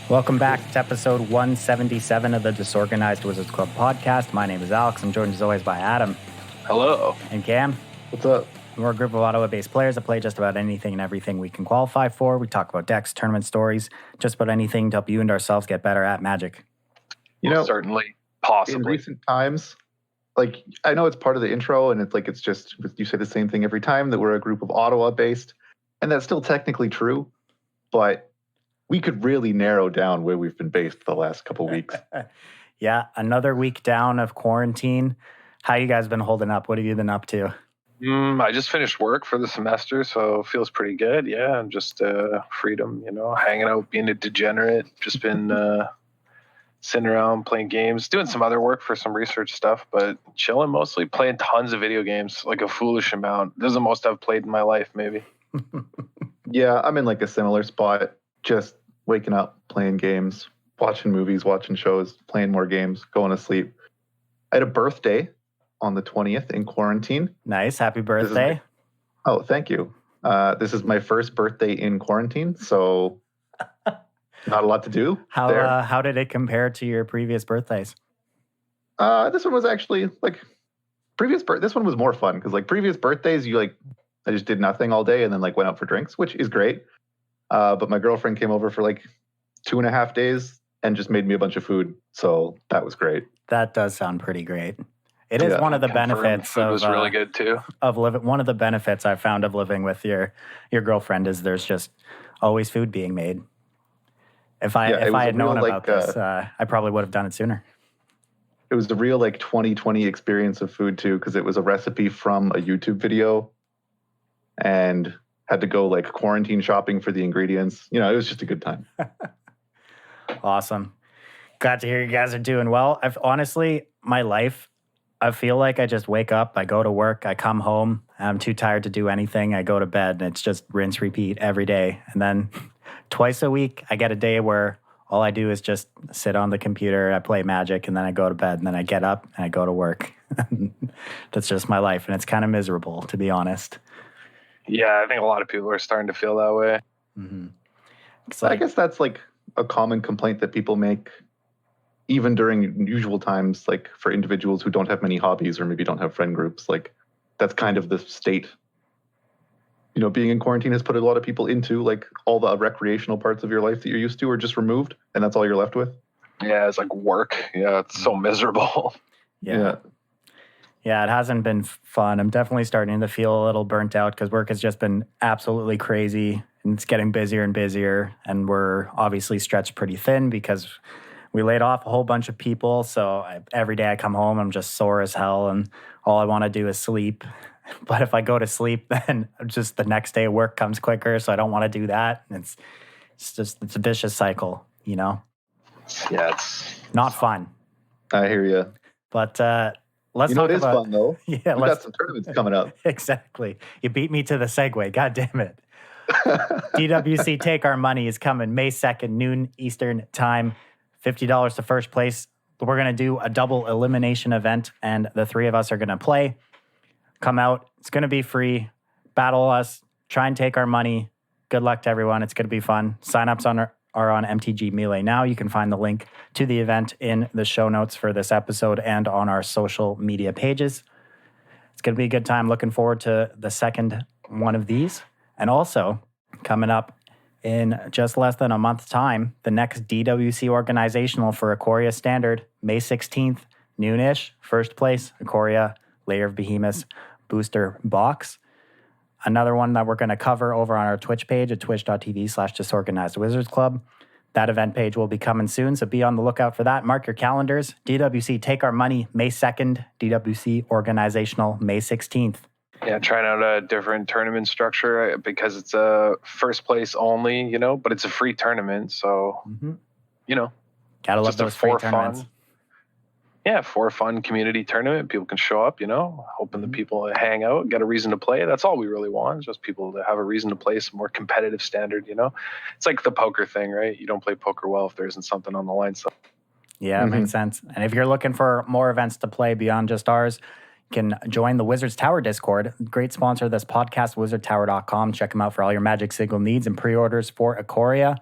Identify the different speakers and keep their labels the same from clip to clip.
Speaker 1: Welcome back to episode 177 of the Disorganized Wizards Club podcast. My name is Alex. I'm joined as always by Adam.
Speaker 2: Hello.
Speaker 1: And Cam.
Speaker 3: What's up?
Speaker 1: We're a group of Ottawa-based players that play just about anything and everything we can qualify for. We talk about decks, tournament stories, just about anything to help you and ourselves get better at Magic.
Speaker 3: You know,
Speaker 2: certainly, possibly.
Speaker 3: In recent times, like, I know it's part of the intro and it's just, you say the same thing every time, that we're a group of Ottawa-based, and that's still technically true, but we could really narrow down where we've been based the last couple of weeks.
Speaker 1: Yeah, another week down of quarantine. How you guys been holding up? What have you been up to?
Speaker 2: I just finished work for the semester, so it feels pretty good. Yeah, just freedom, hanging out, being a degenerate. Just been sitting around playing games, doing some other work for some research stuff, but chilling mostly, playing tons of video games, like a foolish amount. This is the most I've played in my life, maybe.
Speaker 3: Yeah, I'm in like a similar spot, just waking up, playing games, watching movies, watching shows, playing more games, going to sleep. I had a birthday on the 20th in quarantine.
Speaker 1: Nice. Happy birthday.
Speaker 3: Oh, thank you. This is my first birthday in quarantine, so not a lot to do.
Speaker 1: How did it compare to your previous birthdays?
Speaker 3: This one was actually this one was more fun because like previous birthdays, I just did nothing all day and then went out for drinks, which is great. But my girlfriend came over for 2.5 days and just made me a bunch of food. So that was great.
Speaker 1: That does sound pretty great. It is one of the benefits
Speaker 2: food was really good too.
Speaker 1: Of living. One of the benefits I've found of living with your girlfriend is there's just always food being made. If I had known about this, I probably would have done it sooner.
Speaker 3: It was the real 2020 experience of food too, because it was a recipe from a YouTube video, and had to go quarantine shopping for the ingredients. It was just a good time.
Speaker 1: Awesome. Glad to hear you guys are doing well. My life, I feel like I just wake up, I go to work, I come home, I'm too tired to do anything, I go to bed, and it's just rinse, repeat every day. And then twice a week, I get a day where all I do is just sit on the computer, I play Magic, and then I go to bed, and then I get up and I go to work. That's just my life, and it's kind of miserable, to be honest.
Speaker 2: Yeah, I think a lot of people are starting to feel that way.
Speaker 1: Mm-hmm.
Speaker 3: I guess that's a common complaint that people make, even during usual times, for individuals who don't have many hobbies or maybe don't have friend groups. That's kind of the state. Being in quarantine has put a lot of people into all the recreational parts of your life that you're used to are just removed, and that's all you're left with.
Speaker 2: Yeah, it's work. Yeah, it's so miserable.
Speaker 1: Yeah. Yeah, it hasn't been fun. I'm definitely starting to feel a little burnt out because work has just been absolutely crazy, and it's getting busier and busier, and we're obviously stretched pretty thin because we laid off a whole bunch of people. So every day I come home, I'm just sore as hell, and all I want to do is sleep. But if I go to sleep, then just the next day work comes quicker, so I don't want to do that. And it's a vicious cycle,
Speaker 2: Yeah, it's
Speaker 1: not fun.
Speaker 3: I hear you.
Speaker 1: But let's talk about...
Speaker 3: it is fun, though.
Speaker 1: Yeah,
Speaker 3: we got some tournaments coming up.
Speaker 1: Exactly. You beat me to the segue. God damn it. DWC Take Our Money is coming May 2nd, noon Eastern time. $50 to first place. We're going to do a double elimination event, and the three of us are going to play. Come out. It's going to be free. Battle us. Try and take our money. Good luck to everyone. It's going to be fun. Sign-ups are on MTG Melee now. You can find the link to the event in the show notes for this episode and on our social media pages. It's going to be a good time. Looking forward to the second one of these. And also, coming up in just less than a month's time, the next DWC organizational for Ikoria Standard, May 16th, noonish, first place, Ikoria, Layer of Behemoths, booster box. Another one that we're going to cover over on our Twitch page at twitch.tv/Disorganized Wizards Club. That event page will be coming soon, so be on the lookout for that. Mark your calendars. DWC Take Our Money, May 2nd. DWC Organizational, May 16th.
Speaker 2: Yeah, trying out a different tournament structure because it's a first place only, but it's a free tournament. So,
Speaker 1: Gotta love those free tournaments.
Speaker 2: Yeah, for a fun community tournament. People can show up, hoping the people hang out, get a reason to play. That's all we really want, is just people to have a reason to play some more competitive Standard, It's like the poker thing, right? You don't play poker well if there isn't something on the line. So.
Speaker 1: Yeah, it makes sense. And if you're looking for more events to play beyond just ours, you can join the Wizards Tower Discord. Great sponsor of this podcast, wizardtower.com. Check them out for all your Magic Signal needs and pre-orders for Ikoria.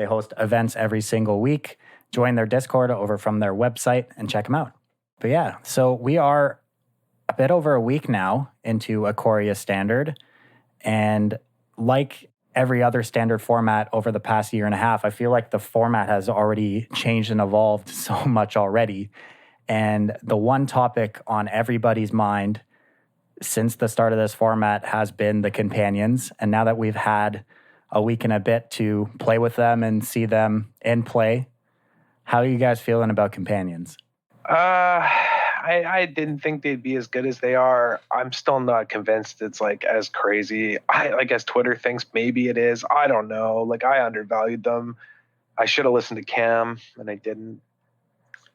Speaker 1: They host events every single week. Join their Discord over from their website and check them out. But yeah, so we are a bit over a week now into Ikoria Standard. And like every other standard format over the past year and a half, I feel like the format has already changed and evolved so much already. And the one topic on everybody's mind since the start of this format has been the companions. And now that we've had a week and a bit to play with them and see them in play, how are you guys feeling about companions?
Speaker 2: I didn't think they'd be as good as they are. I'm still not convinced it's like as crazy. I guess Twitter thinks maybe it is. I don't know. Like, I undervalued them. I should have listened to Cam, and I didn't.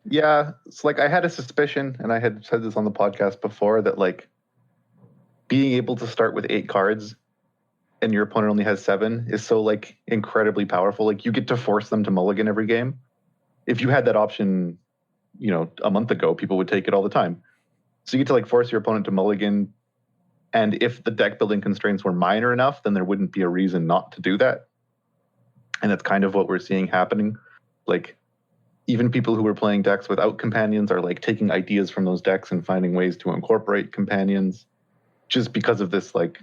Speaker 3: Yeah, it's like I had a suspicion, and I had said this on the podcast before, that like being able to start with 8 cards and your opponent only has 7 is so like incredibly powerful. Like, you get to force them to mulligan every game. If you had that option, you know, a month ago, people would take it all the time. So you get to like force your opponent to mulligan. And if the deck building constraints were minor enough, then there wouldn't be a reason not to do that. And that's kind of what we're seeing happening. Like, even people who were playing decks without companions are like taking ideas from those decks and finding ways to incorporate companions, just because of this, like,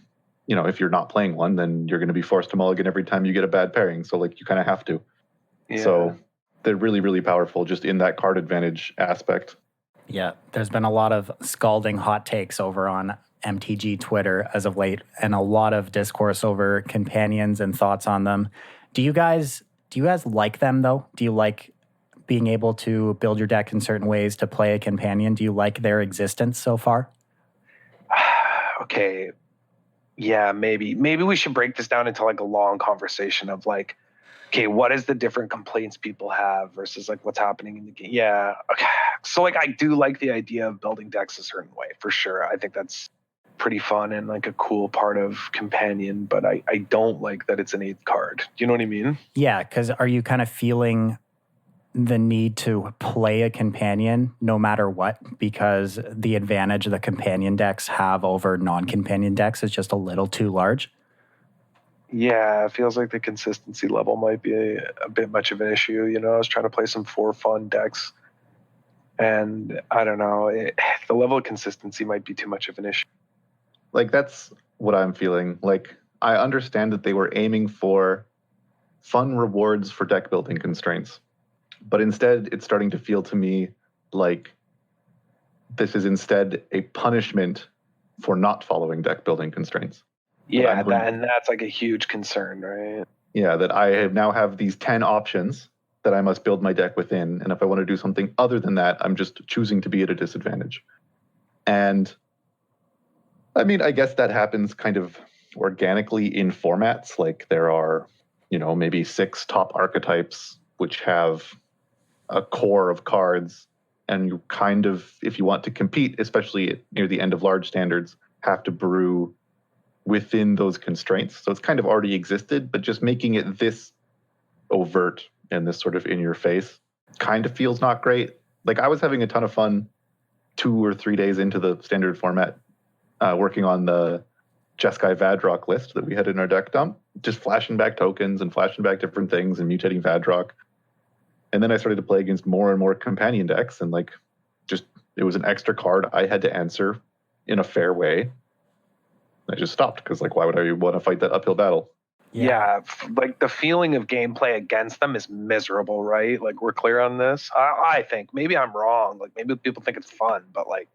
Speaker 3: you know, if you're not playing one, then you're going to be forced to mulligan every time you get a bad pairing. So like, you kind of have to. Yeah. So they're really, really powerful just in that card advantage aspect.
Speaker 1: Yeah, there's been a lot of scalding hot takes over on MTG Twitter as of late, and a lot of discourse over companions and thoughts on them. Do you guys like them though? Do you like being able to build your deck in certain ways to play a companion? Do you like their existence so far?
Speaker 2: Okay. Yeah, maybe we should break this down into like a long conversation of like, okay, what is the different complaints people have versus like what's happening in the game? Yeah. Okay. So like, I do like the idea of building decks a certain way for sure. I think that's pretty fun and like a cool part of companion, but I don't like that it's an 8th card. Do you know what I mean?
Speaker 1: Yeah. Cause are you kind of feeling the need to play a companion no matter what, because the advantage the companion decks have over non-companion decks is just a little too large?
Speaker 2: Yeah, it feels like the consistency level might be a bit much of an issue. You know, I was trying to play some for fun decks, and I don't know, the level of consistency might be too much of an issue.
Speaker 3: Like, that's what I'm feeling. Like, I understand that they were aiming for fun rewards for deck building constraints, but instead it's starting to feel to me like this is instead a punishment for not following deck building constraints.
Speaker 2: Yeah, and that's like a huge concern, right?
Speaker 3: Yeah, that I now have these 10 options that I must build my deck within, and if I want to do something other than that, I'm just choosing to be at a disadvantage. And I mean, I guess that happens kind of organically in formats. Like, there are, you know, maybe 6 top archetypes which have a core of cards, and you kind of, if you want to compete, especially near the end of large standards, have to brew within those constraints. So it's kind of already existed, but just making it this overt and this sort of in your face kind of feels not great. Like, I was having a ton of fun 2 or 3 days into the standard format, working on the Jeskai Vadrock list that we had in our deck dump, just flashing back tokens and flashing back different things and mutating Vadrock. And then I started to play against more and more companion decks, and like, just, it was an extra card I had to answer in a fair way. I just stopped because, like, why would I want to fight that uphill battle?
Speaker 2: Yeah, like the feeling of gameplay against them is miserable, right? Like, we're clear on this. I think maybe I'm wrong. Like, maybe people think it's fun, but like,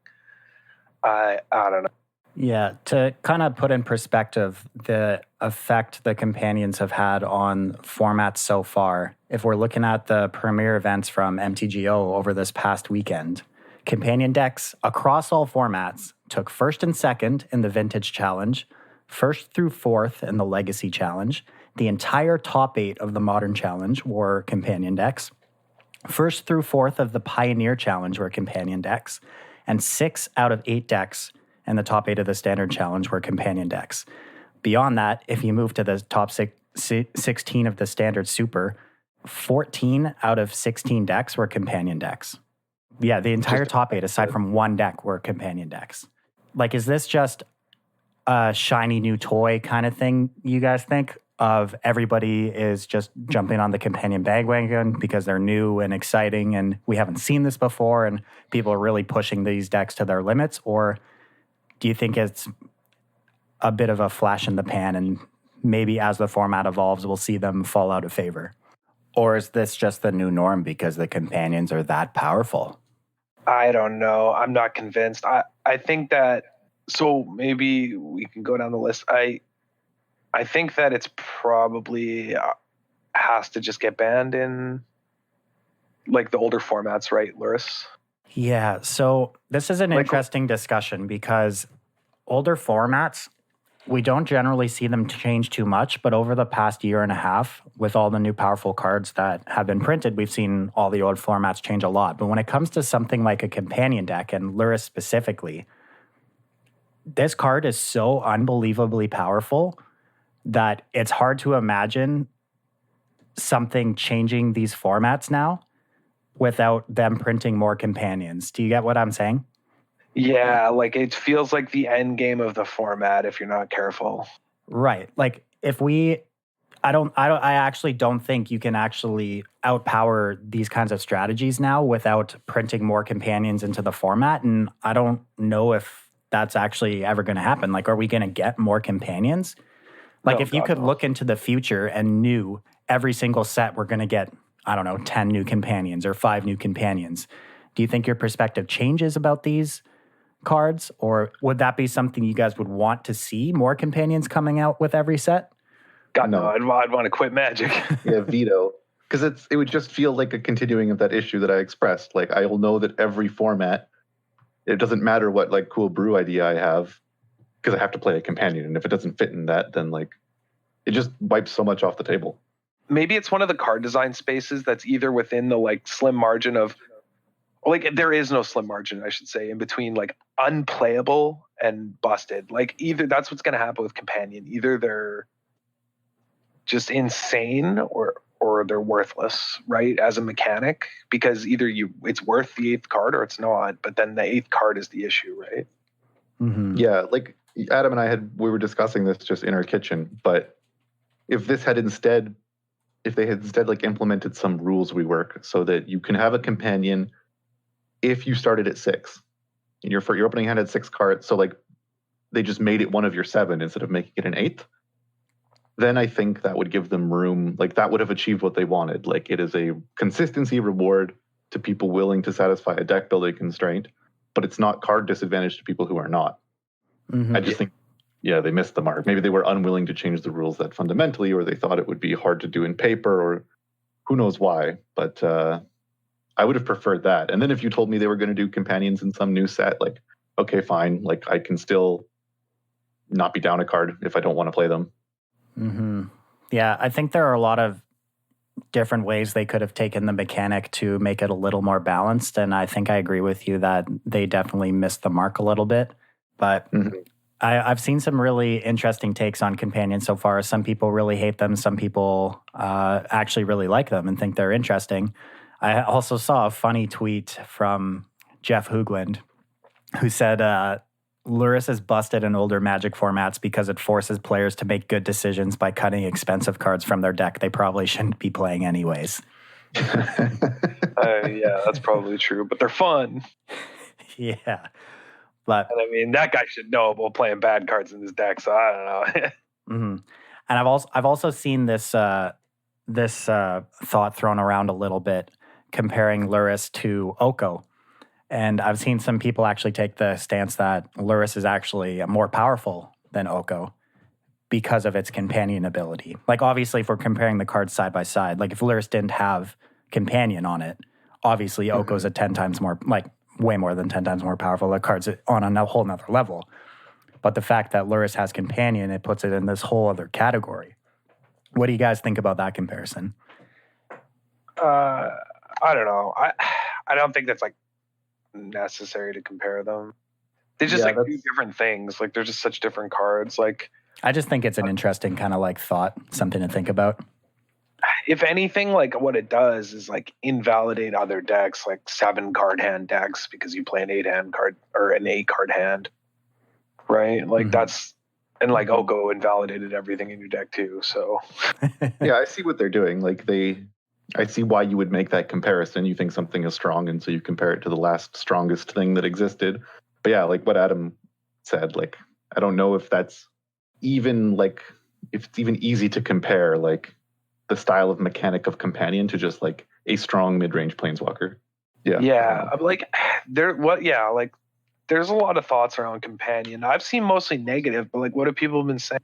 Speaker 2: I don't know.
Speaker 1: Yeah, to kind of put in perspective the effect the companions have had on formats so far, if we're looking at the premier events from MTGO over this past weekend, companion decks across all formats took 1st and 2nd in the Vintage Challenge, 1st through 4th in the Legacy Challenge. The entire top 8 of the Modern Challenge were companion decks. 1st through 4th of the Pioneer Challenge were companion decks. And 6 out of 8 decks in the top 8 of the Standard Challenge were companion decks. Beyond that, if you move to the top 16 of the Standard Super, 14 out of 16 decks were companion decks. Yeah, the entire top 8, aside from 1 deck, were companion decks. Like, is this just a shiny new toy kind of thing, you guys think? of everybody is just jumping on the companion bandwagon because they're new and exciting and we haven't seen this before and people are really pushing these decks to their limits? Or do you think it's a bit of a flash in the pan and maybe as the format evolves, we'll see them fall out of favor? Or is this just the new norm because the companions are that powerful?
Speaker 2: I don't know. I'm not convinced. I think that, so maybe we can go down the list. I think that it's probably has to just get banned in like the older formats, right, Luris?
Speaker 1: Yeah, so this is an interesting discussion because older formats, we don't generally see them change too much, but over the past year and a half, with all the new powerful cards that have been printed, we've seen all the old formats change a lot. But when it comes to something like a companion deck, and Luris specifically, this card is so unbelievably powerful that it's hard to imagine something changing these formats now without them printing more companions. Do you get what I'm saying?
Speaker 2: Yeah, like it feels like the end game of the format if you're not careful.
Speaker 1: Right. Like if we I actually don't think you can actually outpower these kinds of strategies now without printing more companions into the format. And I don't know if that's actually ever going to happen. Like, are we going to get more companions? Like, if you could look into the future and knew every single set we're going to get, I don't know, 10 new companions or 5 new companions, do you think your perspective changes about these cards? Or would that be something you guys would want to see, more companions coming out with every set?
Speaker 2: God, no, I'd want to quit Magic.
Speaker 3: Yeah, veto. Because it would just feel like a continuing of that issue that I expressed. Like, I will know that every format, it doesn't matter what, like, cool brew idea I have, because I have to play a companion. And if it doesn't fit in that, then, like, it just wipes so much off the table.
Speaker 2: Maybe it's one of the card design spaces that's either within the, like, slim margin of, like, there is no slim margin, I should say, in between, like, unplayable and busted. Like, either that's what's going to happen with companion. Either they're just insane or they're worthless, right, as a mechanic, because either it's worth the 8th card or it's not, but then the 8th card is the issue, right?
Speaker 1: Mm-hmm.
Speaker 3: Yeah, like Adam and we were discussing this just in our kitchen, but if they had instead like implemented some rules rework so that you can have a companion if you started at 6 and your opening hand had 6 cards, so like they just made it one of your 7 instead of making it an 8th, then I think that would give them room. Like, that would have achieved what they wanted. Like, it is a consistency reward to people willing to satisfy a deck building constraint, but it's not card disadvantage to people who are not.
Speaker 1: Mm-hmm.
Speaker 3: I just think, yeah, they missed the mark. Maybe they were unwilling to change the rules that fundamentally, or they thought it would be hard to do in paper, or who knows why. But I would have preferred that. And then if you told me they were going to do companions in some new set, like, okay, fine. Like, I can still not be down a card if I don't want to play them.
Speaker 1: Mm-hmm. Yeah, I think there are a lot of different ways they could have taken the mechanic to make it a little more balanced. And I think I agree with you that they definitely missed the mark a little bit. But I've seen some really interesting takes on companions so far. Some people really hate them. Some people actually really like them and think they're interesting. I also saw a funny tweet from Jeff Hoogland who said, Luris is busted in older Magic formats because it forces players to make good decisions by cutting expensive cards from their deck they probably shouldn't be playing anyways.
Speaker 2: Yeah, that's probably true, but they're fun.
Speaker 1: Yeah. But,
Speaker 2: and I mean, that guy should know about playing bad cards in his deck, so I don't know.
Speaker 1: Mm-hmm. And I've also seen this thought thrown around a little bit, comparing Luris to Oko. And I've seen some people actually take the stance that Luris is actually more powerful than Oko because of its companion ability. Like, obviously, if we're comparing the cards side by side, like if Luris didn't have companion on it, obviously Oko's a 10 times more, like way more than 10 times more powerful. The card's on a whole nother level. But the fact that Luris has companion, it puts it in this whole other category. What do you guys think about that comparison?
Speaker 2: I don't know. I don't think that's like necessary to compare them. They just do different things. Like, they're just such different cards. Like,
Speaker 1: I just think it's an interesting kind of like thought, something to think about.
Speaker 2: If anything, like what it does is like invalidate other decks, like 7-card hand decks, because you play an 8-hand card or an 8-card hand, right? Like that's And like Oko invalidated everything in your deck too. So
Speaker 3: Yeah, I see what they're doing. Like I see why you would make that comparison. You think something is strong, and so you compare it to the last strongest thing that existed. But yeah, like what Adam said, like I don't know if that's even like if it's even easy to compare like the style of mechanic of companion to just like a strong mid-range planeswalker.
Speaker 2: Yeah. I'm like there's a lot of thoughts around companion. I've seen mostly negative, but like what have people been saying?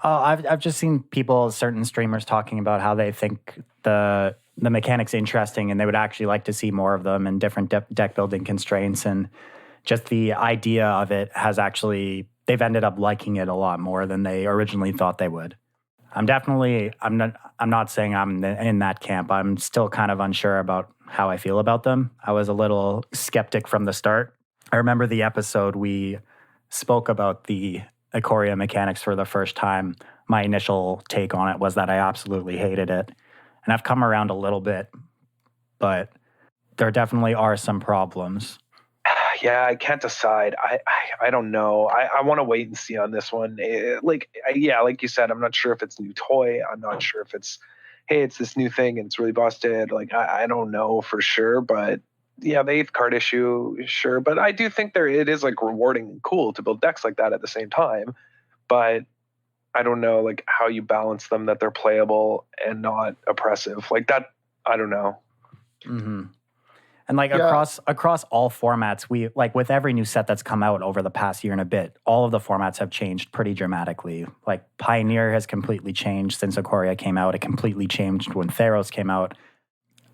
Speaker 1: I've just seen people, certain streamers, talking about how they think the mechanics interesting, and they would actually like to see more of them and different deck building constraints, and just the idea of it has actually, they've ended up liking it a lot more than they originally thought they would. I'm not saying I'm in that camp. I'm still kind of unsure about how I feel about them. I was a little skeptic from the start. I remember the episode we spoke about the Ikoria mechanics for the first time. My initial take on it was that I absolutely hated it. And I've come around a little bit, but there definitely are some problems.
Speaker 2: Yeah, I can't decide. I don't know. I want to wait and see on this one. Like you said, I'm not sure if it's a new toy. I'm not sure if it's, hey, it's this new thing and it's really busted. Like I don't know for sure, but yeah, the 8th card issue, sure. But I do think it is like rewarding and cool to build decks like that at the same time. But I don't know like how you balance them that they're playable and not oppressive. Like that, I don't know.
Speaker 1: Mm-hmm. And like across all formats, we like with every new set that's come out over the past year and a bit, all of the formats have changed pretty dramatically. Like Pioneer has completely changed since Ikoria came out. It completely changed when Theros came out.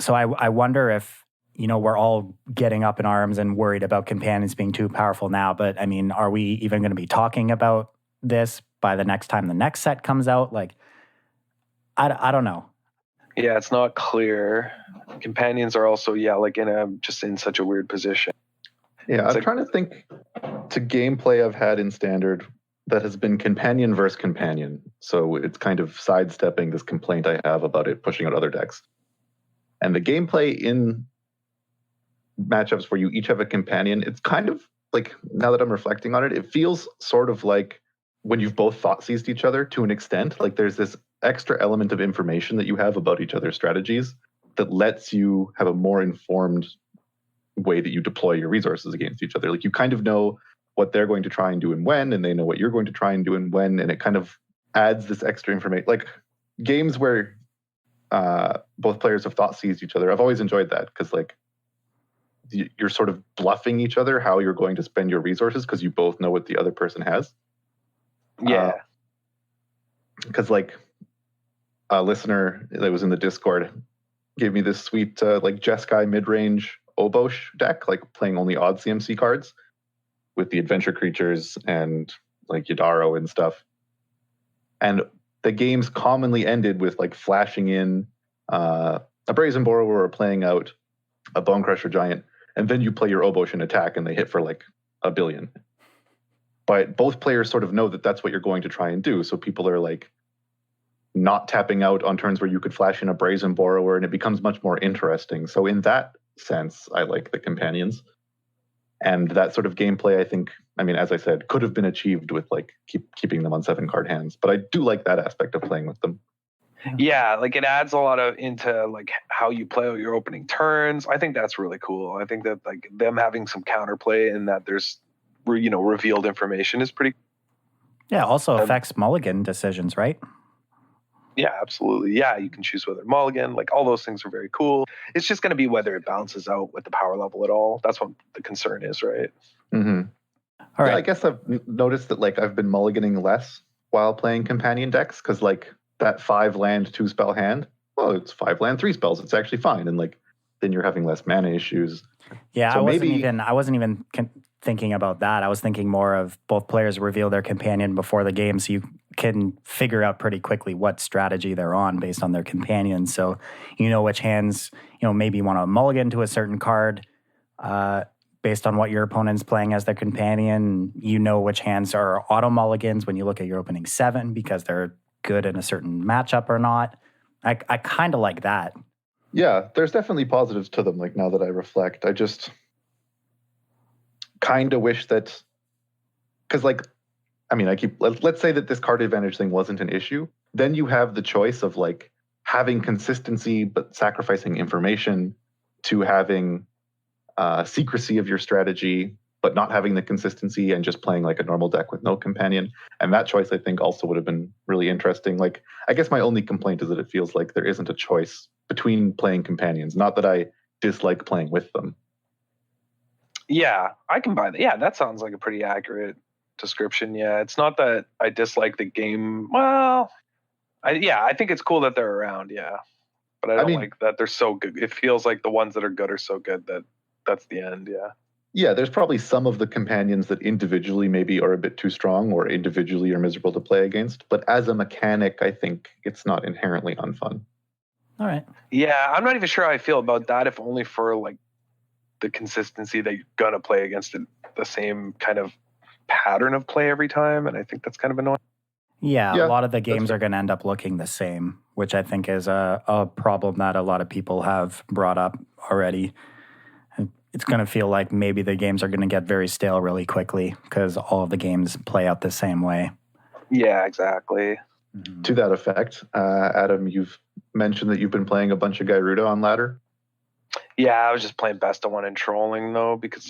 Speaker 1: So I wonder if, we're all getting up in arms and worried about companions being too powerful now. But I mean, are we even going to be talking about this by the next time the next set comes out? Like, I don't know.
Speaker 2: Yeah, it's not clear. Companions are also, just in such a weird position.
Speaker 3: Yeah, I'm trying to think to gameplay I've had in Standard that has been companion versus companion. So it's kind of sidestepping this complaint I have about it pushing out other decks. And the gameplay in matchups where you each have a companion, it's kind of like, now that I'm reflecting on it, it feels sort of like when you've both thought seized each other to an extent. Like there's this extra element of information that you have about each other's strategies that lets you have a more informed way that you deploy your resources against each other. Like you kind of know what they're going to try and do and when, and they know what you're going to try and do and when, and it kind of adds this extra information. Like games where both players have thought seized each other, I've always enjoyed that because like you're sort of bluffing each other how you're going to spend your resources because you both know what the other person has.
Speaker 2: Yeah.
Speaker 3: Because like a listener that was in the Discord gave me this sweet like Jeskai mid-range Obosh deck, like playing only odd CMC cards with the adventure creatures and like Yadaro and stuff. And the games commonly ended with like flashing in a Brazen Borrower or playing out a Bonecrusher Giant, and then you play your Obosh and attack and they hit for like 1 billion. But both players sort of know that that's what you're going to try and do. So people are like not tapping out on turns where you could flash in a Brazen Borrower, and it becomes much more interesting. So in that sense, I like the companions. And that sort of gameplay, I think, I mean, as I said, could have been achieved with like keeping them on 7-card hands. But I do like that aspect of playing with them.
Speaker 2: Yeah, like it adds a lot into like how you play out your opening turns. I think that's really cool. I think that like them having some counterplay and that there's revealed information is pretty.
Speaker 1: Yeah, also affects mulligan decisions, right?
Speaker 2: Yeah, absolutely. Yeah, you can choose whether mulligan, like all those things are very cool. It's just going to be whether it balances out with the power level at all. That's what the concern is, right?
Speaker 3: Mm-hmm.
Speaker 1: All right.
Speaker 3: Yeah, I guess I've noticed that like I've been mulliganing less while playing companion decks because like that 5-land 2-spell hand, well, it's 5-land 3 spells. It's actually fine, and like then you're having less mana issues.
Speaker 1: Yeah, so I wasn't even thinking about that. I was thinking more of both players reveal their companion before the game, so you can figure out pretty quickly what strategy they're on based on their companion. So you know which hands, maybe you want to mulligan to a certain card based on what your opponent's playing as their companion. You know which hands are auto mulligans when you look at your opening 7 because they're good in a certain matchup or not. I kind of like that.
Speaker 3: Yeah, there's definitely positives to them. Like now that I reflect, I just kind of wish that, because like I mean, let's say that this card advantage thing wasn't an issue. Then you have the choice of like having consistency but sacrificing information, to having secrecy of your strategy but not having the consistency and just playing like a normal deck with no companion. And that choice, I think, also would have been really interesting. Like, I guess my only complaint is that it feels like there isn't a choice between playing companions. Not that I dislike playing with them.
Speaker 2: Yeah, I can buy that. Yeah, that sounds like a pretty accurate description. Yeah, it's not that I dislike the game. Well, I think it's cool that they're around. Yeah, but I don't like that they're so good. It feels like the ones that are good are so good that that's the end. Yeah.
Speaker 3: Yeah, there's probably some of the companions that individually maybe are a bit too strong or individually are miserable to play against. But as a mechanic, I think it's not inherently unfun.
Speaker 1: All right.
Speaker 2: Yeah, I'm not even sure how I feel about that, if only for like the consistency that you're going to play against the same kind of pattern of play every time. And I think that's kind of annoying.
Speaker 1: Yeah, a lot of the games are going to end up looking the same, which I think is a problem that a lot of people have brought up already. It's going to feel like maybe the games are going to get very stale really quickly because all of the games play out the same way.
Speaker 2: Yeah, exactly.
Speaker 3: Mm-hmm. To that effect, Adam, you've mentioned that you've been playing a bunch of Gyruda on ladder.
Speaker 2: Yeah, I was just playing best of one and trolling though, because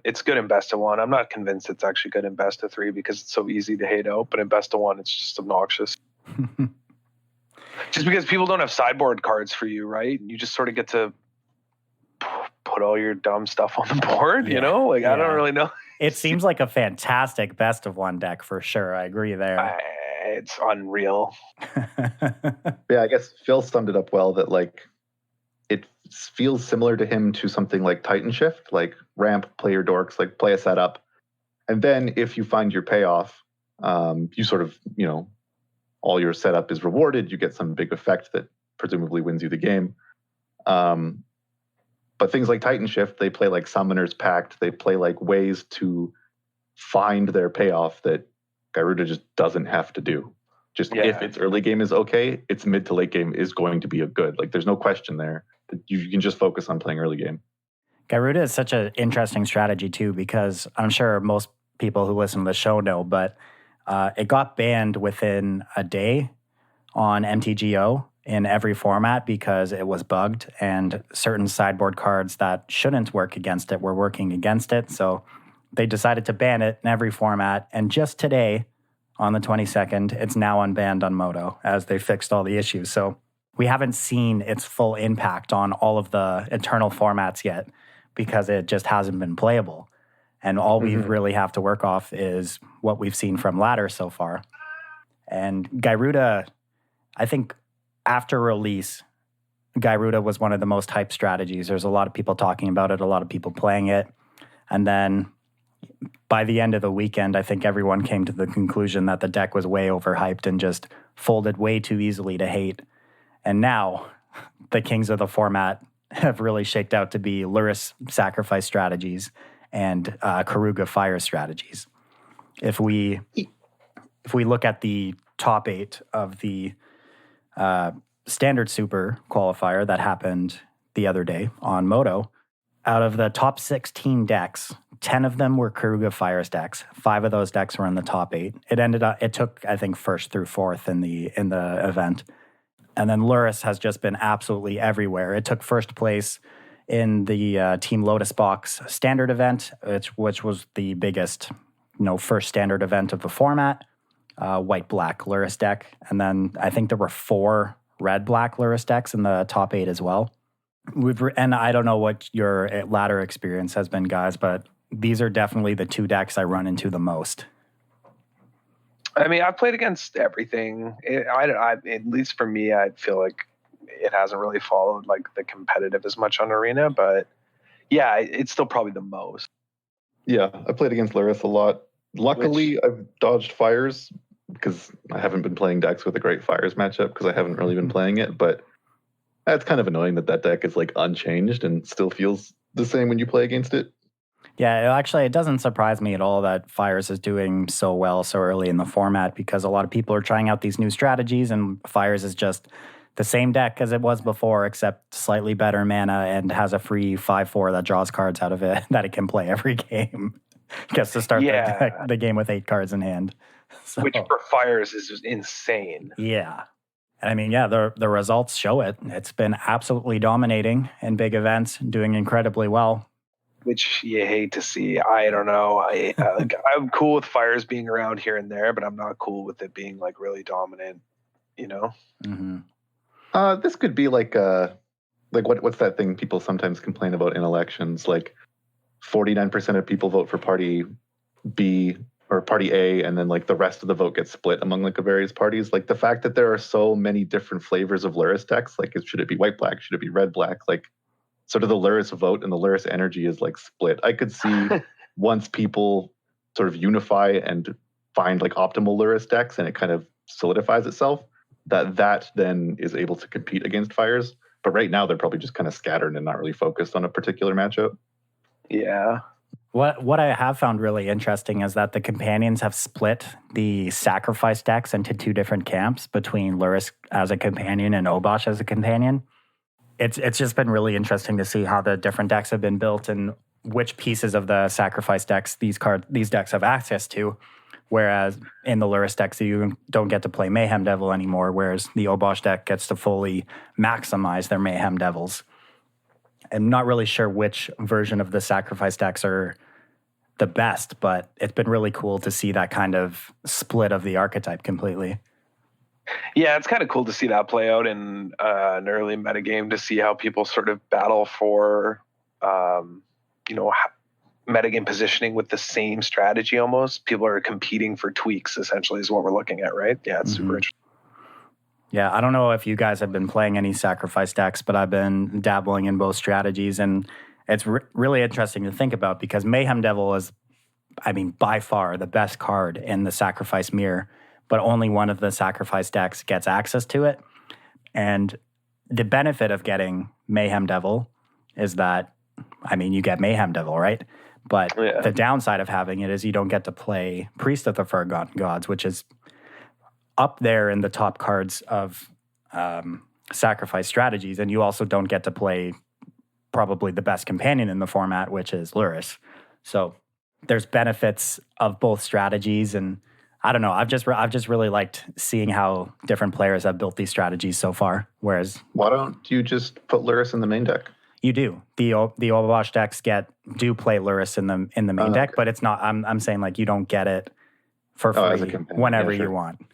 Speaker 2: it's good in best of one. I'm not convinced it's actually good in best of three because it's so easy to hate out, but in best of one, it's just obnoxious. Just because people don't have sideboard cards for you, right? You just sort of get to put all your dumb stuff on the board, you know? Like, I don't really know.
Speaker 1: It seems like a fantastic best of one deck for sure. I agree there.
Speaker 2: It's unreal.
Speaker 3: Yeah, I guess Phil summed it up well that, like, it feels similar to him to something like Titan Shift, like ramp, play your dorks, like play a setup. And then if you find your payoff, you sort of, you know, all your setup is rewarded. You get some big effect that presumably wins you the game. But things like Titan Shift, they play like Summoner's Pact. They play like ways to find their payoff that Gyruda just doesn't have to do. Just if its early game is okay, its mid to late game is going to be a good. Like, there's no question there. You can just focus on playing early game.
Speaker 1: Gyruda is such an interesting strategy too, because I'm sure most people who listen to the show know, but it got banned within a day on MTGO in every format because it was bugged and certain sideboard cards that shouldn't work against it were working against it. So they decided to ban it in every format. And just today, on the 22nd, it's now unbanned on Moto as they fixed all the issues. So we haven't seen its full impact on all of the eternal formats yet because it just hasn't been playable. And all we really have to work off is what we've seen from ladder so far. And Gyruda, I think after release, Gyruda was one of the most hyped strategies. There's a lot of people talking about it, a lot of people playing it. And then by the end of the weekend, I think everyone came to the conclusion that the deck was way overhyped and just folded way too easily to hate. And now the kings of the format have really shaked out to be Lurrus sacrifice strategies and Karuga fire strategies. If we look at the top 8 of the standard super qualifier that happened the other day on Moto, out of the top 16 decks, 10 of them were Karuga Fires decks. 5 of those decks were in the top 8. It took, I think, first through fourth in the event. And then Lurrus has just been absolutely everywhere. It took first place in the Team Lotus Box standard event, which was the biggest, first standard event of the format. White-black Lurrus deck. And then I think there were 4 red-black Lurrus decks in the top 8 as well. And I don't know what your ladder experience has been, guys, but these are definitely the 2 decks I run into the most.
Speaker 2: I mean, I've played against everything. At least for me, I feel like it hasn't really followed like the competitive as much on Arena, but yeah, it's still probably the most.
Speaker 3: Yeah, I played against Lurrus a lot. Luckily, I've dodged fires because I haven't been playing decks with a great fires matchup because I haven't really been playing it, but that's kind of annoying that deck is like unchanged and still feels the same when you play against it.
Speaker 1: Yeah, actually, it doesn't surprise me at all that Fires is doing so well so early in the format because a lot of people are trying out these new strategies and Fires is just the same deck as it was before except slightly better mana and has a free 5/4 that draws cards out of it that it can play every game. Gets to start
Speaker 2: Yeah.
Speaker 1: the game with 8 cards in hand. So,
Speaker 2: Which for fires is just insane.
Speaker 1: yeah. I mean, yeah, the results show it. It's been absolutely dominating in big events, doing incredibly well.
Speaker 2: Which you hate to see. I don't know. I'm cool with fires being around here and there, but I'm not cool with it being like really dominant. You know?
Speaker 1: Mm-hmm.
Speaker 3: This could be like what's that thing people sometimes complain about in elections? Like 49% of people vote for party B or party A, and then like the rest of the vote gets split among like the various parties. Like the fact that there are so many different flavors of Luris decks, like should it be white black, should it be red black, like sort of the Luris vote and the Luris energy is like split. I could see once people sort of unify and find like optimal Luris decks and it kind of solidifies itself, that then is able to compete against fires. But right now they're probably just kind of scattered and not really focused on a particular matchup.
Speaker 2: Yeah.
Speaker 1: What I have found really interesting is that the companions have split the sacrifice decks into 2 different camps between Luris as a companion and Obosh as a companion. It's just been really interesting to see how the different decks have been built and which pieces of the sacrifice decks these decks have access to. Whereas in the Luris decks, you don't get to play Mayhem Devil anymore, whereas the Obosh deck gets to fully maximize their Mayhem Devils. I'm not really sure which version of the sacrifice decks are the best, but it's been really cool to see that kind of split of the archetype completely.
Speaker 2: Yeah, it's kind of cool to see that play out in an early metagame to see how people sort of battle for, metagame positioning with the same strategy almost. People are competing for tweaks, essentially, is what we're looking at, right? Yeah, it's super interesting.
Speaker 1: Yeah, I don't know if you guys have been playing any sacrifice decks, but I've been dabbling in both strategies, and it's really interesting to think about because Mayhem Devil is, by far the best card in the sacrifice mirror, but only one of the sacrifice decks gets access to it. And the benefit of getting Mayhem Devil is that, you get Mayhem Devil, right? But the downside of having it is you don't get to play Priest of the Forgotten Gods, which is up there in the top cards of sacrifice strategies, and you also don't get to play probably the best companion in the format, which is Luris. So there's benefits of both strategies, and I don't know. I've just really liked seeing how different players have built these strategies so far. Whereas,
Speaker 3: why don't you just put Luris in the main deck?
Speaker 1: You do. The Obosh decks do play Luris in the main deck, but it's not. I'm saying like you don't get it for free whenever you want.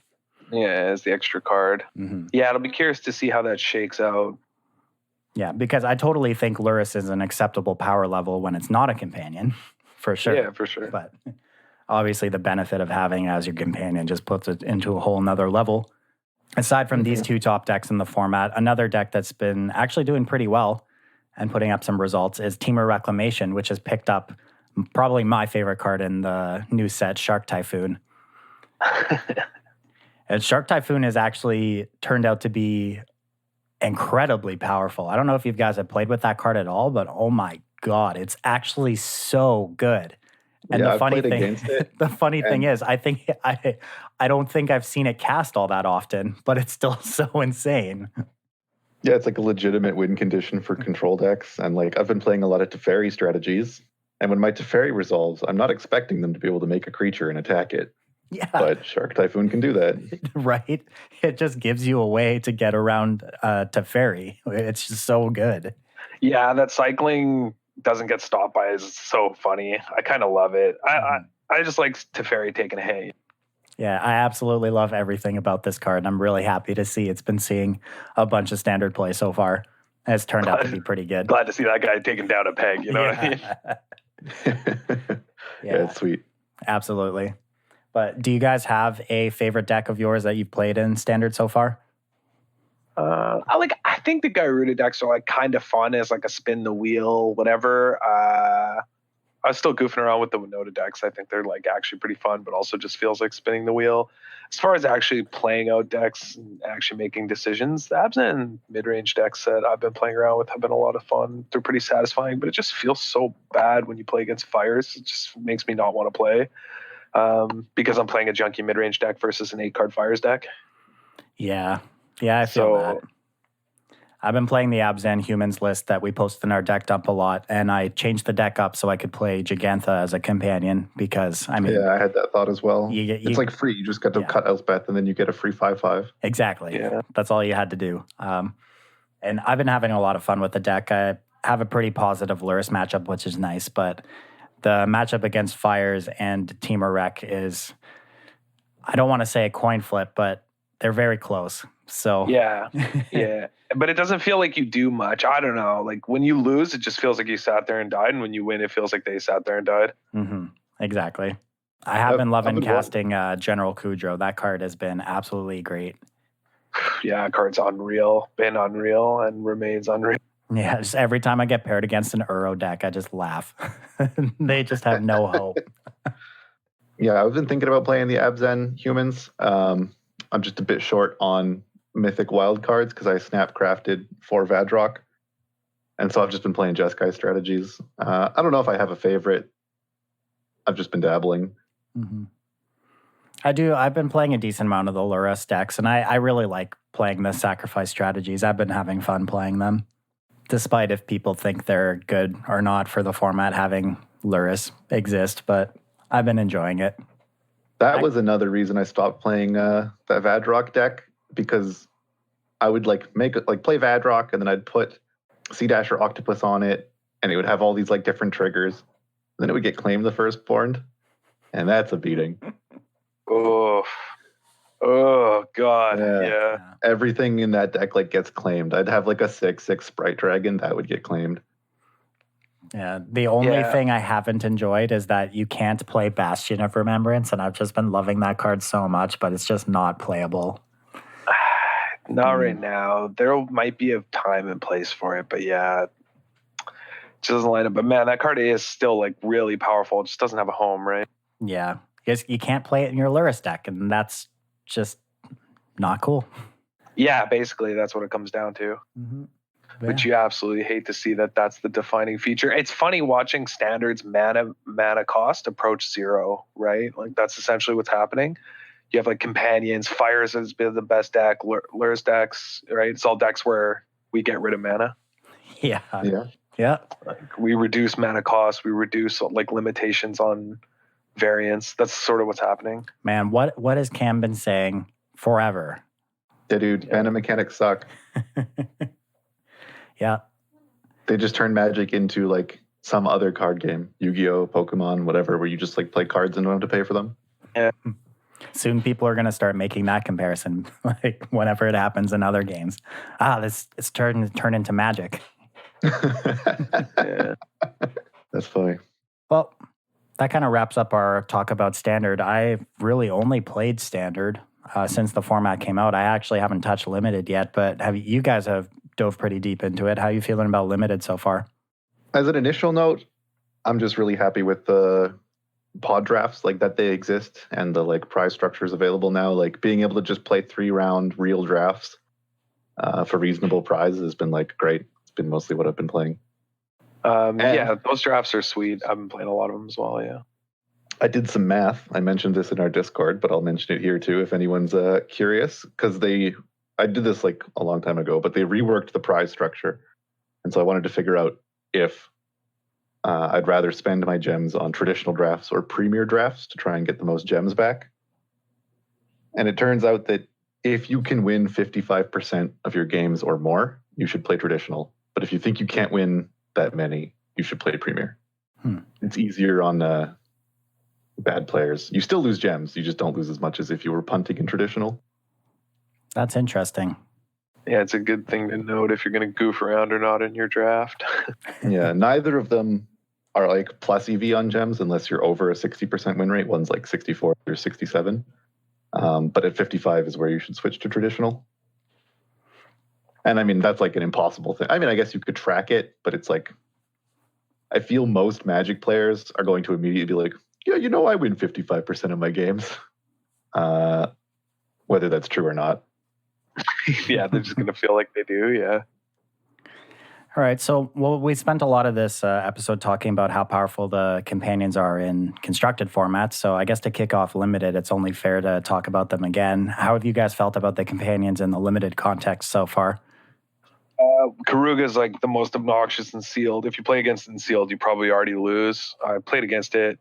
Speaker 2: Yeah, as the extra card.
Speaker 1: Mm-hmm.
Speaker 2: Yeah, it'll be curious to see how that shakes out.
Speaker 1: Yeah, because I totally think Luris is an acceptable power level when it's not a companion, for sure.
Speaker 2: Yeah, for sure.
Speaker 1: But obviously the benefit of having it as your companion just puts it into a whole nother level. Aside from these 2 top decks in the format, another deck that's been actually doing pretty well and putting up some results is Temur Reclamation, which has picked up probably my favorite card in the new set, Shark Typhoon. And Shark Typhoon has actually turned out to be incredibly powerful. I don't know if you guys have played with that card at all, but oh my God, it's actually so good. And
Speaker 3: yeah,
Speaker 1: the funny thing,
Speaker 3: against it.
Speaker 1: the funny thing is, I don't think I've seen it cast all that often, but it's still so insane.
Speaker 3: Yeah, it's like a legitimate win condition for control decks. And like I've been playing a lot of Teferi strategies. And when my Teferi resolves, I'm not expecting them to be able to make a creature and attack it.
Speaker 1: Yeah.
Speaker 3: But Shark Typhoon can do that.
Speaker 1: Right? It just gives you a way to get around Teferi. It's just so good.
Speaker 2: Yeah, that cycling doesn't get stopped by is so funny. I kind of love it. I just like Teferi taking a hit.
Speaker 1: Yeah, I absolutely love everything about this card. I'm really happy to see it's been seeing a bunch of standard play so far. It's turned out to be pretty good.
Speaker 2: Glad to see that guy taking down a peg, you know what I mean?
Speaker 3: Yeah, it's sweet.
Speaker 1: Absolutely. But do you guys have a favorite deck of yours that you've played in standard so far?
Speaker 2: I think the Gyruda decks are like kind of fun as like a spin the wheel, whatever. I was still goofing around with the Winota decks. I think they're like actually pretty fun, but also just feels like spinning the wheel. As far as actually playing out decks and actually making decisions, the Absent and mid-range decks that I've been playing around with have been a lot of fun. They're pretty satisfying, but it just feels so bad when you play against fires. It just makes me not want to play because I'm playing a junky mid-range deck versus an 8-card fires deck.
Speaker 1: Yeah, I feel that. I've been playing the Abs and Humans list that we posted in our deck dump a lot, and I changed the deck up so I could play Gigantha as a companion because, I mean...
Speaker 3: Yeah, I had that thought as well.
Speaker 1: You
Speaker 3: it's like free. You just got to cut Elspeth, and then you get a free 5/5.
Speaker 1: Exactly.
Speaker 2: Yeah.
Speaker 1: That's all you had to do. And I've been having a lot of fun with the deck. I have a pretty positive Lurrus matchup, which is nice, but the matchup against Fires and Temur Rek is, I don't want to say a coin flip, but they're very close. So
Speaker 2: yeah. But it doesn't feel like you do much. I don't know. Like when you lose, it just feels like you sat there and died. And when you win, it feels like they sat there and died.
Speaker 1: Mm-hmm. Exactly. I have been loving casting General Kudro. That card has been absolutely great.
Speaker 2: Yeah, card's unreal. Been unreal and remains unreal.
Speaker 1: Yeah, just every time I get paired against an Uro deck, I just laugh. They just have no hope.
Speaker 3: Yeah, I've been thinking about playing the Abzen Humans. I'm just a bit short on Mythic wild cards because I snap crafted 4 Vadrock. And so I've just been playing Jeskai strategies. I don't know if I have a favorite. I've just been dabbling.
Speaker 1: Mm-hmm. I've been playing a decent amount of the Lurrus decks, and I really like playing the sacrifice strategies. I've been having fun playing them, despite if people think they're good or not for the format having Lurrus exist, but I've been enjoying it.
Speaker 3: That was another reason I stopped playing that Vadrock deck, because I would play Vadrock and then I'd put Sea Dasher Octopus on it and it would have all these like different triggers. And then it would get claimed the firstborn, and that's a beating.
Speaker 2: Oh God. Yeah.
Speaker 3: Everything in that deck like gets claimed. I'd have like a 6/6 Sprite Dragon that would get claimed.
Speaker 1: Yeah, the only thing I haven't enjoyed is that you can't play Bastion of Remembrance, and I've just been loving that card so much, but it's just not playable.
Speaker 2: Not right now. There might be a time and place for it, but yeah, it just doesn't line up. But man, that card is still like really powerful. It just doesn't have a home, right?
Speaker 1: Yeah, because you can't play it in your Lurrus deck, and that's just not cool.
Speaker 2: Yeah, basically that's what it comes down to.
Speaker 1: Mm-hmm.
Speaker 2: Which you absolutely hate to see that's the defining feature. It's funny watching Standard's mana cost approach 0, right? Like that's essentially what's happening. You have like Companions, Fires has been the best deck, Lurrus decks, right? It's all decks where we get rid of mana.
Speaker 1: Yeah.
Speaker 2: Like we reduce mana cost, we reduce like limitations on variance. That's sort of what's happening.
Speaker 1: Man, what has Cam been saying forever?
Speaker 3: Yeah, dude, mana mechanics suck.
Speaker 1: Yeah.
Speaker 3: They just turn Magic into like some other card game, Yu-Gi-Oh, Pokemon, whatever, where you just like play cards and don't have to pay for them.
Speaker 2: Yeah.
Speaker 1: Soon people are going to start making that comparison, like whenever it happens in other games. It's turned into Magic.
Speaker 2: Yeah.
Speaker 3: That's funny.
Speaker 1: Well, that kind of wraps up our talk about Standard. I really only played Standard since the format came out. I actually haven't touched Limited yet, but you guys have dove pretty deep into it. How are you feeling about Limited so far?
Speaker 3: As an initial note, I'm just really happy with the pod drafts, like that they exist, and the like prize structures available now. Like being able to just play 3-round real drafts for reasonable prizes has been like great. It's been mostly what I've been playing.
Speaker 2: Yeah, those drafts are sweet. I've been playing a lot of them as well. Yeah.
Speaker 3: I did some math. I mentioned this in our Discord, but I'll mention it here too if anyone's curious, because I did this like a long time ago, but they reworked the prize structure. And so I wanted to figure out if I'd rather spend my gems on traditional drafts or premier drafts to try and get the most gems back. And it turns out that if you can win 55% of your games or more, you should play traditional. But if you think you can't win that many, you should play premier. It's easier on bad players. You still lose gems. You just don't lose as much as if you were punting in traditional.
Speaker 1: That's interesting.
Speaker 2: Yeah, it's a good thing to note if you're going to goof around or not in your draft.
Speaker 3: Yeah, neither of them are like plus EV on gems unless you're over a 60% win rate. One's like 64 or 67. But at 55 is where you should switch to traditional. And I mean, that's like an impossible thing. I mean, I guess you could track it, but it's like, I feel most Magic players are going to immediately be like, yeah, I win 55% of my games. Whether that's true or not.
Speaker 2: Yeah, they're just going to feel like they do, yeah.
Speaker 1: All right, so we spent a lot of this episode talking about how powerful the companions are in constructed formats, so I guess to kick off Limited, it's only fair to talk about them again. How have you guys felt about the companions in the Limited context so far?
Speaker 2: Karuga is like the most obnoxious in sealed. If you play against it in sealed, you probably already lose. I played against it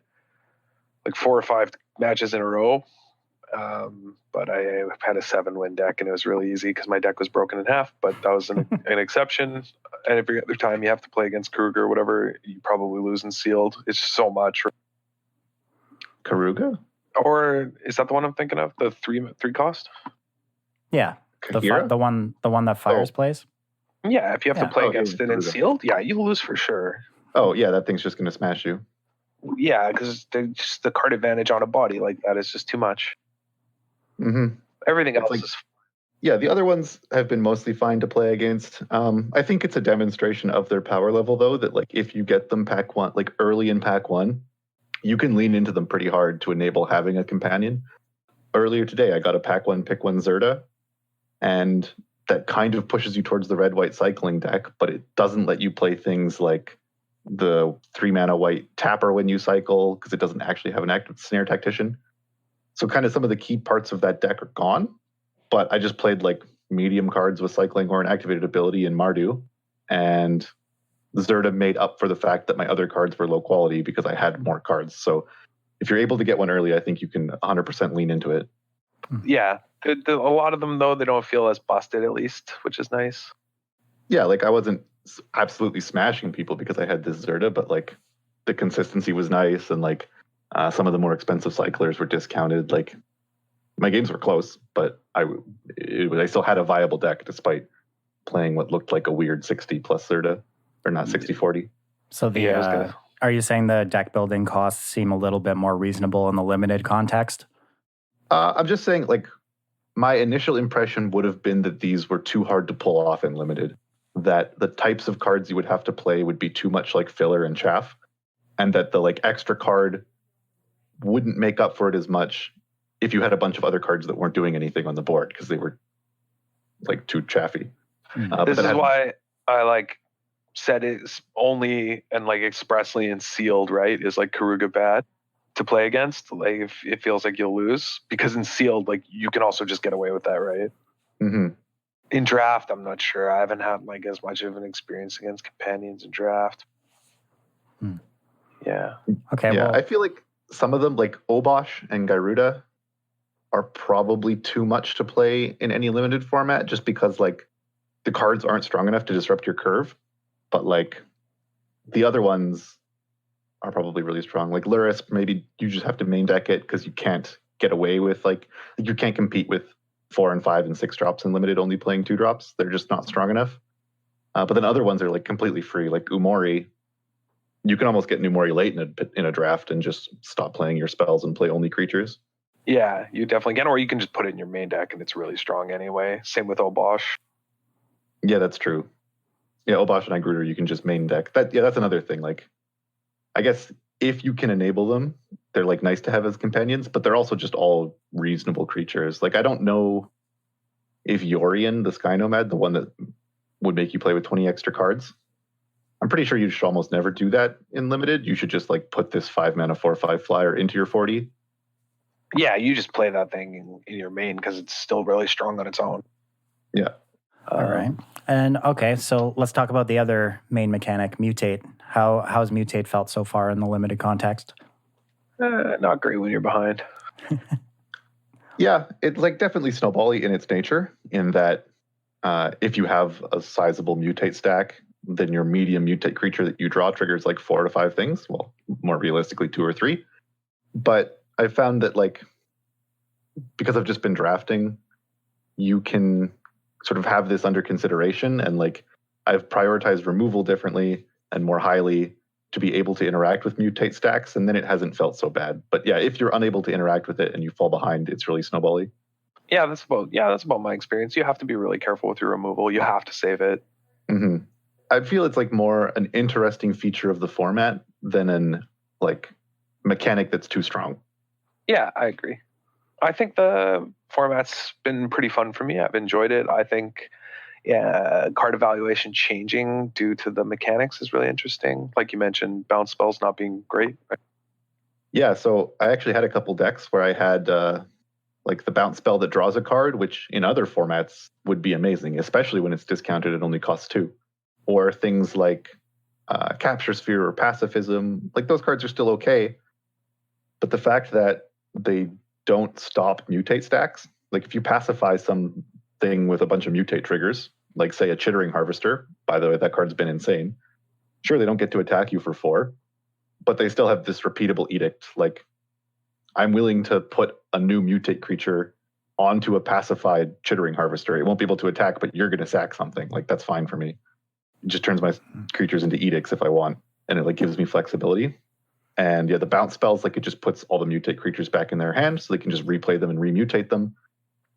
Speaker 2: like 4 or 5 matches in a row. But I had a 7-win deck, and it was really easy because my deck was broken in half. But that was an exception. And every other time you have to play against Kruger or whatever, you probably lose in sealed. It's just so much.
Speaker 3: Karuga?
Speaker 2: Or is that the one I'm thinking of? The 3 cost?
Speaker 1: Yeah,
Speaker 3: Kahira?
Speaker 1: the one that Fires plays.
Speaker 2: Yeah, if you have to play against it in
Speaker 3: Karuga.
Speaker 2: sealed, yeah, you lose for sure.
Speaker 3: Oh, yeah, that thing's just going to smash you.
Speaker 2: Yeah, because just the card advantage on a body like that is just too much.
Speaker 3: Mm-hmm.
Speaker 2: Everything
Speaker 3: It's
Speaker 2: else
Speaker 3: like-
Speaker 2: is.
Speaker 3: Yeah, the other ones have been mostly fine to play against. I think it's a demonstration of their power level, though, that like if you get them pack one, like early in pack one, you can lean into them pretty hard to enable having a companion. Earlier today, I got a pack one, pick one Zerda, and that kind of pushes you towards the red-white cycling deck, but it doesn't let you play things like the 3-mana white tapper when you cycle, because it doesn't actually have an active snare tactician. So kind of some of the key parts of that deck are gone, but I just played like medium cards with cycling or an activated ability in Mardu, and Zerda made up for the fact that my other cards were low quality because I had more cards. So if you're able to get one early, I think you can 100% lean into it.
Speaker 2: Yeah, a lot of them though, they don't feel as busted at least, which is nice.
Speaker 3: Yeah, like I wasn't absolutely smashing people because I had this Zerda, but like the consistency was nice, and like some of the more expensive cyclers were discounted. Like my games were close, but I still had a viable deck despite playing what looked like a weird 60 plus Zerda, or not 60-40.
Speaker 1: So the
Speaker 2: Yeah, I was gonna-
Speaker 1: are you saying the deck building costs seem a little bit more reasonable in the limited context?
Speaker 3: I'm just saying, like, my initial impression would have been that these were too hard to pull off in limited, that the types of cards you would have to play would be too much like filler and chaff, and that the like extra card wouldn't make up for it as much if you had a bunch of other cards that weren't doing anything on the board because they were like too chaffy. But
Speaker 2: This
Speaker 3: that
Speaker 2: is
Speaker 3: had-
Speaker 2: why I like said it's only and like expressly in sealed, right? Is like Karuga bad to play against. Like if it feels like you'll lose, because in sealed, like you can also just get away with that, right?
Speaker 3: Mhm.
Speaker 2: In draft, I'm not sure. I haven't had like as much of an experience against companions in draft. Yeah.
Speaker 1: Okay,
Speaker 3: Yeah,
Speaker 1: well,
Speaker 3: I feel like some of them, like Obosh and Garuda, are probably too much to play in any limited format just because like the cards aren't strong enough to disrupt your curve. But like the other ones are probably really strong. Like Luris, maybe you just have to main deck it because you can't get away with like you can't compete with 4 and 5 and 6 drops in limited only playing 2 drops. They're just not strong enough. But then other ones are like completely free, like Umori. You can almost get an Umori late in a draft and just stop playing your spells and play only creatures.
Speaker 2: Yeah, you definitely can, or you can just put it in your main deck and it's really strong anyway. Same with Obosh.
Speaker 3: Yeah, that's true. Yeah, Obosh and Igruder, you can just main deck. That's another thing. Like, I guess if you can enable them, they're like nice to have as companions, but they're also just all reasonable creatures. Like, I don't know if Yorion, the Sky Nomad, the one that would make you play with 20 extra cards, I'm pretty sure you should almost never do that in limited. You should just like put this 5-mana 4/5 flyer into your 40.
Speaker 2: Yeah, you just play that thing in your main because it's still really strong on its own.
Speaker 3: Yeah.
Speaker 1: all right. And okay, so let's talk about the other main mechanic, Mutate. How's Mutate felt so far in the limited context?
Speaker 2: Not great when you're behind.
Speaker 3: Yeah, it's like definitely snowbally in its nature, in that if you have a sizable mutate stack, then your medium mutate creature that you draw triggers like 4 to 5 things. Well, more realistically, 2 or 3. But I found that like because I've just been drafting, you can sort of have this under consideration, and like I've prioritized removal differently and more highly to be able to interact with mutate stacks, and then it hasn't felt so bad. But yeah, if you're unable to interact with it and you fall behind, it's really snowbally.
Speaker 2: Yeah, that's about my experience. You have to be really careful with your removal. You have to save it.
Speaker 3: Mm-hmm. I feel it's like more an interesting feature of the format than an like mechanic that's too strong.
Speaker 2: Yeah, I agree. I think the format's been pretty fun for me. I've enjoyed it. I think card evaluation changing due to the mechanics is really interesting. Like you mentioned, bounce spells not being great.
Speaker 3: Yeah, so I actually had a couple decks where I had like the bounce spell that draws a card, which in other formats would be amazing, especially when it's discounted and only costs 2. Or things like Capture Sphere or Pacifism, like those cards are still okay. But the fact that they don't stop mutate stacks, like if you pacify something with a bunch of mutate triggers, like say a Chittering Harvester, by the way, that card's been insane. Sure, they don't get to attack you for 4, but they still have this repeatable edict. Like, I'm willing to put a new mutate creature onto a pacified Chittering Harvester. It won't be able to attack, but you're going to sack something. Like, that's fine for me. It just turns my creatures into edicts if I want, and it like gives me flexibility. And yeah, the bounce spells, like it just puts all the mutate creatures back in their hand, so they can just replay them and remutate them.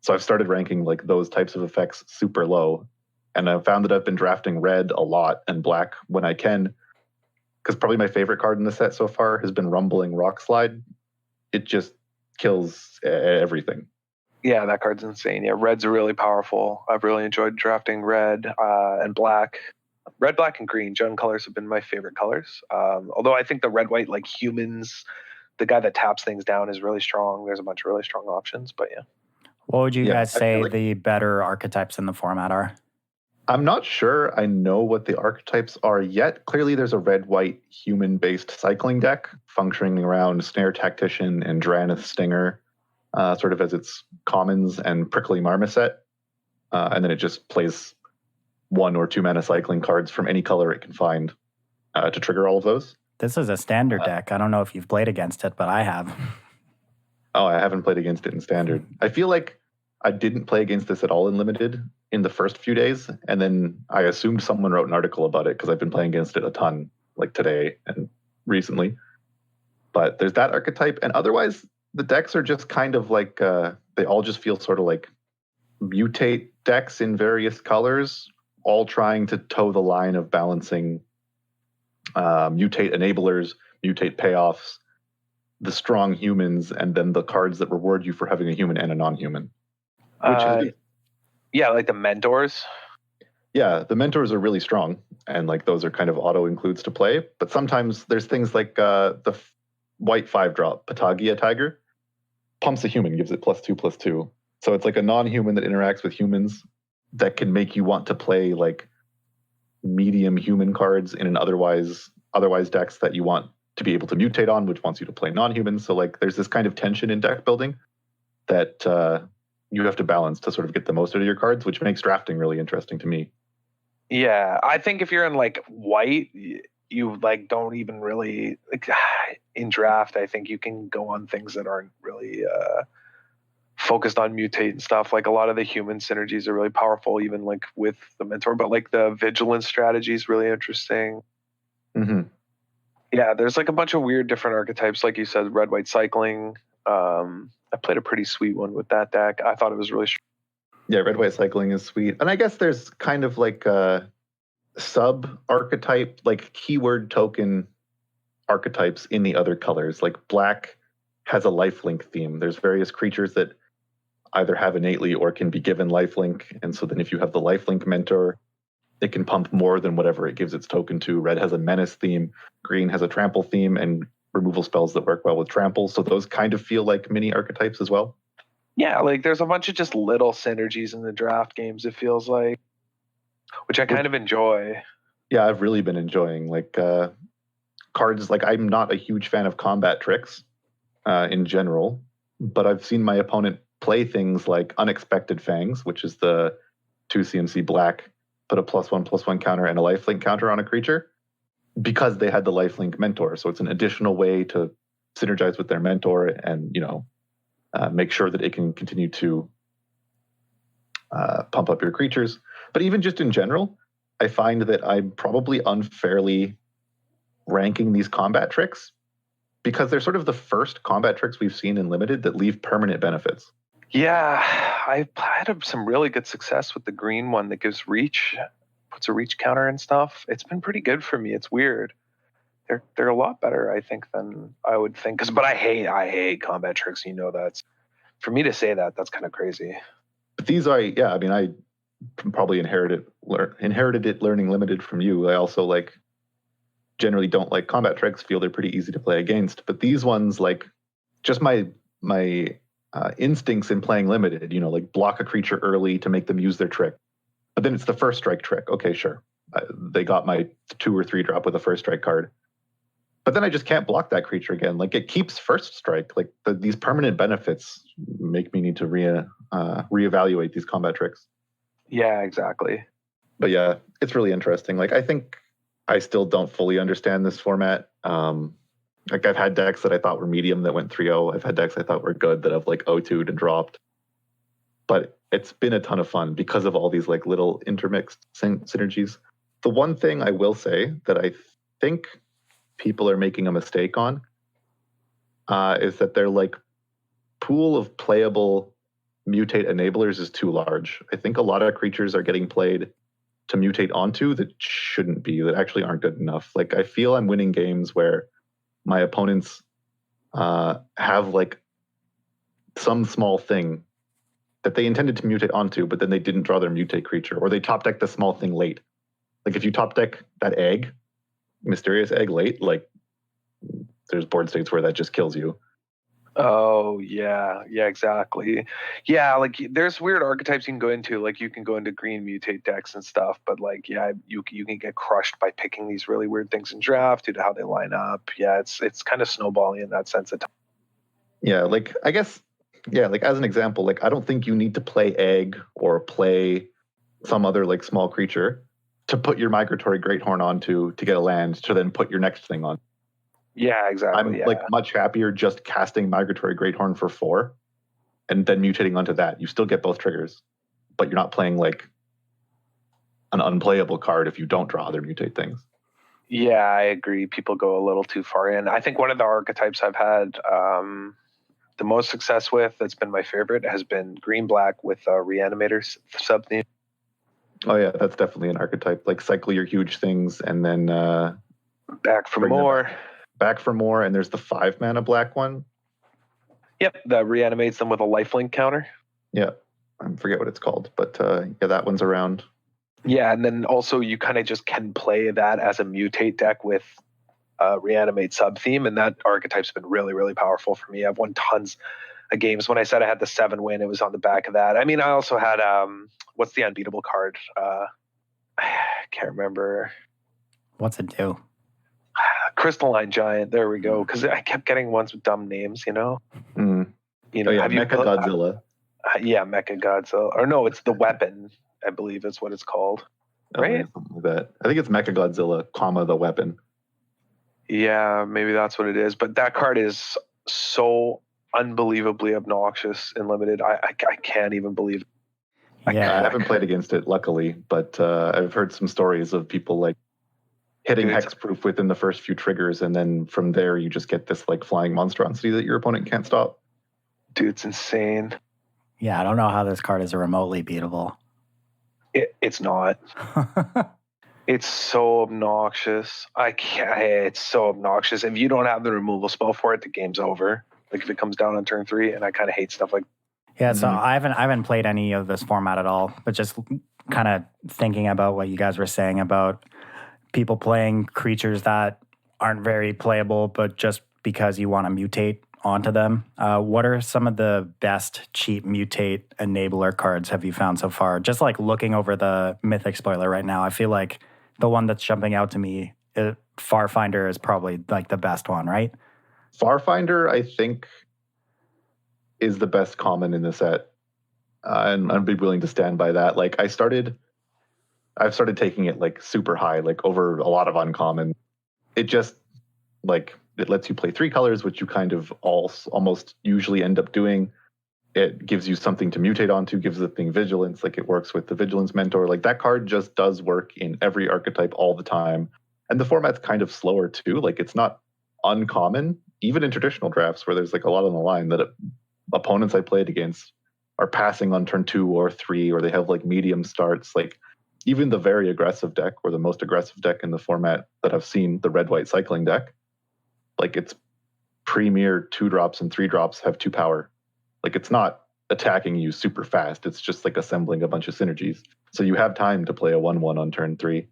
Speaker 3: So I've started ranking like those types of effects super low, and I've found that I've been drafting red a lot and black when I can, because probably my favorite card in the set so far has been Rumbling Rockslide. It just kills everything.
Speaker 2: Yeah, that card's insane. Yeah, red's really powerful. I've really enjoyed drafting red and black. Red, black, and green. Gen colors have been my favorite colors. Although I think the red, white, like humans, the guy that taps things down is really strong. There's a bunch of really strong options, but yeah.
Speaker 1: What would you guys say the better archetypes in the format are?
Speaker 3: I'm not sure I know what the archetypes are yet. Clearly, there's a red-white human-based cycling deck functioning around Snare Tactician and Drannith Stinger, sort of as its commons and Prickly Marmoset. And then it just plays 1 or 2 mana cycling cards from any color it can find to trigger all of those.
Speaker 1: This is a standard deck. I don't know if you've played against it, but I have.
Speaker 3: Oh, I haven't played against it in standard. I feel like I didn't play against this at all in limited in the first few days, and then I assumed someone wrote an article about it because I've been playing against it a ton, like today and recently. But there's that archetype, and otherwise the decks are just kind of like they all just feel sort of like mutate decks in various colors, all trying to toe the line of balancing mutate enablers, mutate payoffs, the strong humans, and then the cards that reward you for having a human and a non-human.
Speaker 2: Yeah, like the mentors.
Speaker 3: Yeah, the mentors are really strong, and like those are kind of auto includes to play. But sometimes there's things like the white 5-drop Patagia Tiger pumps a human, gives it +2/+2. So it's like a non-human that interacts with humans that can make you want to play like medium human cards in an otherwise decks that you want to be able to mutate on, which wants you to play non-humans. So like there's this kind of tension in deck building that you have to balance to sort of get the most out of your cards, which makes drafting really interesting to me.
Speaker 2: Yeah, I think if you're in like white, you like don't even really like in draft. I think you can go on things that aren't really focused on mutate and stuff. Like a lot of the human synergies are really powerful, even like with the mentor. But like the vigilance strategy is really interesting.
Speaker 3: Mm-hmm.
Speaker 2: Yeah, there's like a bunch of weird different archetypes, like you said, red white cycling. I played a pretty sweet one with that deck. I thought it was really.
Speaker 3: Yeah, red white cycling is sweet, and I guess there's kind of like sub archetype, like keyword token archetypes in the other colors. Like black has a lifelink theme. There's various creatures that either have innately or can be given lifelink, and so then if you have the lifelink mentor, it can pump more than whatever it gives its token to. Red has a menace theme, green has a trample theme, and removal spells that work well with trample. So those kind of feel like mini archetypes as well.
Speaker 2: Yeah, like there's a bunch of just little synergies in the draft games, it feels like, which I kind of enjoy.
Speaker 3: Yeah, I've really been enjoying like cards. Like I'm not a huge fan of combat tricks in general, but I've seen my opponent play things like Unexpected Fangs, which is the 2 CMC black, put a +1/+1 counter and a lifelink counter on a creature because they had the lifelink mentor. So it's an additional way to synergize with their mentor and, make sure that it can continue to pump up your creatures. But even just in general, I find that I'm probably unfairly ranking these combat tricks because they're sort of the first combat tricks we've seen in Limited that leave permanent benefits.
Speaker 2: Yeah, I had some really good success with the green one that gives reach, puts a reach counter and stuff. It's been pretty good for me. It's weird. They're a lot better, I think, than I would think. But I hate combat tricks. That's for me to say that. That's kind of crazy.
Speaker 3: But these are, yeah. I mean, I probably inherited it learning Limited from you. I also generally don't like combat tricks. Feel they're pretty easy to play against. But these ones, like, just my instincts in playing limited, like block a creature early to make them use their trick. But then it's the first strike trick. Okay, sure. They got my 2 or 3 drop with a first strike card. But then I just can't block that creature again. Like, it keeps first strike. Like, these permanent benefits make me need to reevaluate these combat tricks.
Speaker 2: Yeah, exactly.
Speaker 3: But yeah, it's really interesting. Like, I think I still don't fully understand this format. Like, I've had decks that I thought were medium that went 3-0. I've had decks I thought were good that have like 0-2'd and dropped. But it's been a ton of fun because of all these like little intermixed synergies. The one thing I will say that I think people are making a mistake on is that their like pool of playable mutate enablers is too large. I think a lot of creatures are getting played to mutate onto that shouldn't be, that actually aren't good enough. Like, I feel I'm winning games where my opponents have like some small thing that they intended to mutate onto, but then they didn't draw their mutate creature, or they top deck the small thing late. Like, if you top deck that egg, mysterious egg late, like, there's board states where that just kills you.
Speaker 2: Oh, yeah, exactly. Yeah, like, there's weird archetypes you can go into. Like, you can go into green mutate decks and stuff, but like, yeah, you can get crushed by picking these really weird things in draft due to how they line up. Yeah, it's kind of snowballing in that sense.
Speaker 3: Yeah, like, I guess, yeah, like, as an example, like, I don't think you need to play egg or play some other like small creature to put your Migratory Greathorn onto to get a land to then put your next thing on.
Speaker 2: Yeah, exactly.
Speaker 3: I'm like much happier just casting Migratory Greathorn for 4 and then mutating onto that. You still get both triggers, but you're not playing like an unplayable card if you don't draw other mutate things.
Speaker 2: Yeah, I agree. People go a little too far in. I think one of the archetypes I've had the most success with, that's been my favorite, has been green-black with Reanimator sub-theme.
Speaker 3: Oh yeah, that's definitely an archetype. Like, cycle your huge things and then
Speaker 2: back for more.
Speaker 3: Back for more, and there's the 5-mana black one.
Speaker 2: Yep, that reanimates them with a lifelink counter.
Speaker 3: Yeah, I forget what it's called, but yeah, that one's around.
Speaker 2: Yeah, and then also you kind of just can play that as a mutate deck with reanimate sub-theme, and that archetype's been really, really powerful for me. I've won tons of games. When I said I had the 7-win, it was on the back of that. I mean, I also had, what's the unbeatable card? I can't remember.
Speaker 1: What's it do?
Speaker 2: Crystalline Giant. There we go. Because I kept getting ones with dumb names, you know?
Speaker 3: Mm.
Speaker 2: You know,
Speaker 3: yeah, Mecha Godzilla.
Speaker 2: Yeah, Mecha Godzilla. Or no, it's the weapon, I believe is what it's called. Right?
Speaker 3: Something like that. I think it's Mecha Godzilla, the weapon.
Speaker 2: Yeah, maybe that's what it is. But that card is so unbelievably obnoxious in limited. I can't even believe it.
Speaker 1: Yeah,
Speaker 3: I haven't played against it, luckily, but I've heard some stories of people like hitting hexproof within the first few triggers, and then from there you just get this like flying monstrosity that your opponent can't stop.
Speaker 2: Dude, it's insane.
Speaker 1: Yeah, I don't know how this card is remotely beatable.
Speaker 2: It's not. It's so obnoxious. I can't. It's so obnoxious. If you don't have the removal spell for it, the game's over. Like, if it comes down on turn 3, and I kind of hate stuff like.
Speaker 1: Yeah, so I haven't played any of this format at all, but just kind of thinking about what you guys were saying about people playing creatures that aren't very playable, but just because you want to mutate onto them. What are some of the best cheap mutate enabler cards have you found so far? Just like looking over the Mythic spoiler right now, I feel like the one that's jumping out to me, Farfinder, is probably like the best one, right?
Speaker 3: Farfinder, I think, is the best common in the set. And I'd be willing to stand by that. Like, I've started taking it like super high, like over a lot of uncommon. It just like, it lets you play 3 colors, which you kind of almost usually end up doing. It gives you something to mutate onto, gives the thing vigilance, like it works with the vigilance mentor. Like, that card just does work in every archetype all the time. And the format's kind of slower too. Like, it's not uncommon, even in traditional drafts where there's like a lot on the line, that opponents I played against are passing on turn 2 or 3, or they have like medium starts. Like, even the very aggressive deck, or the most aggressive deck in the format that I've seen, the red-white cycling deck, like, its premier 2-drops and 3-drops have 2 power. Like, it's not attacking you super fast. It's just like assembling a bunch of synergies. So you have time to play a 1/1 on turn 3.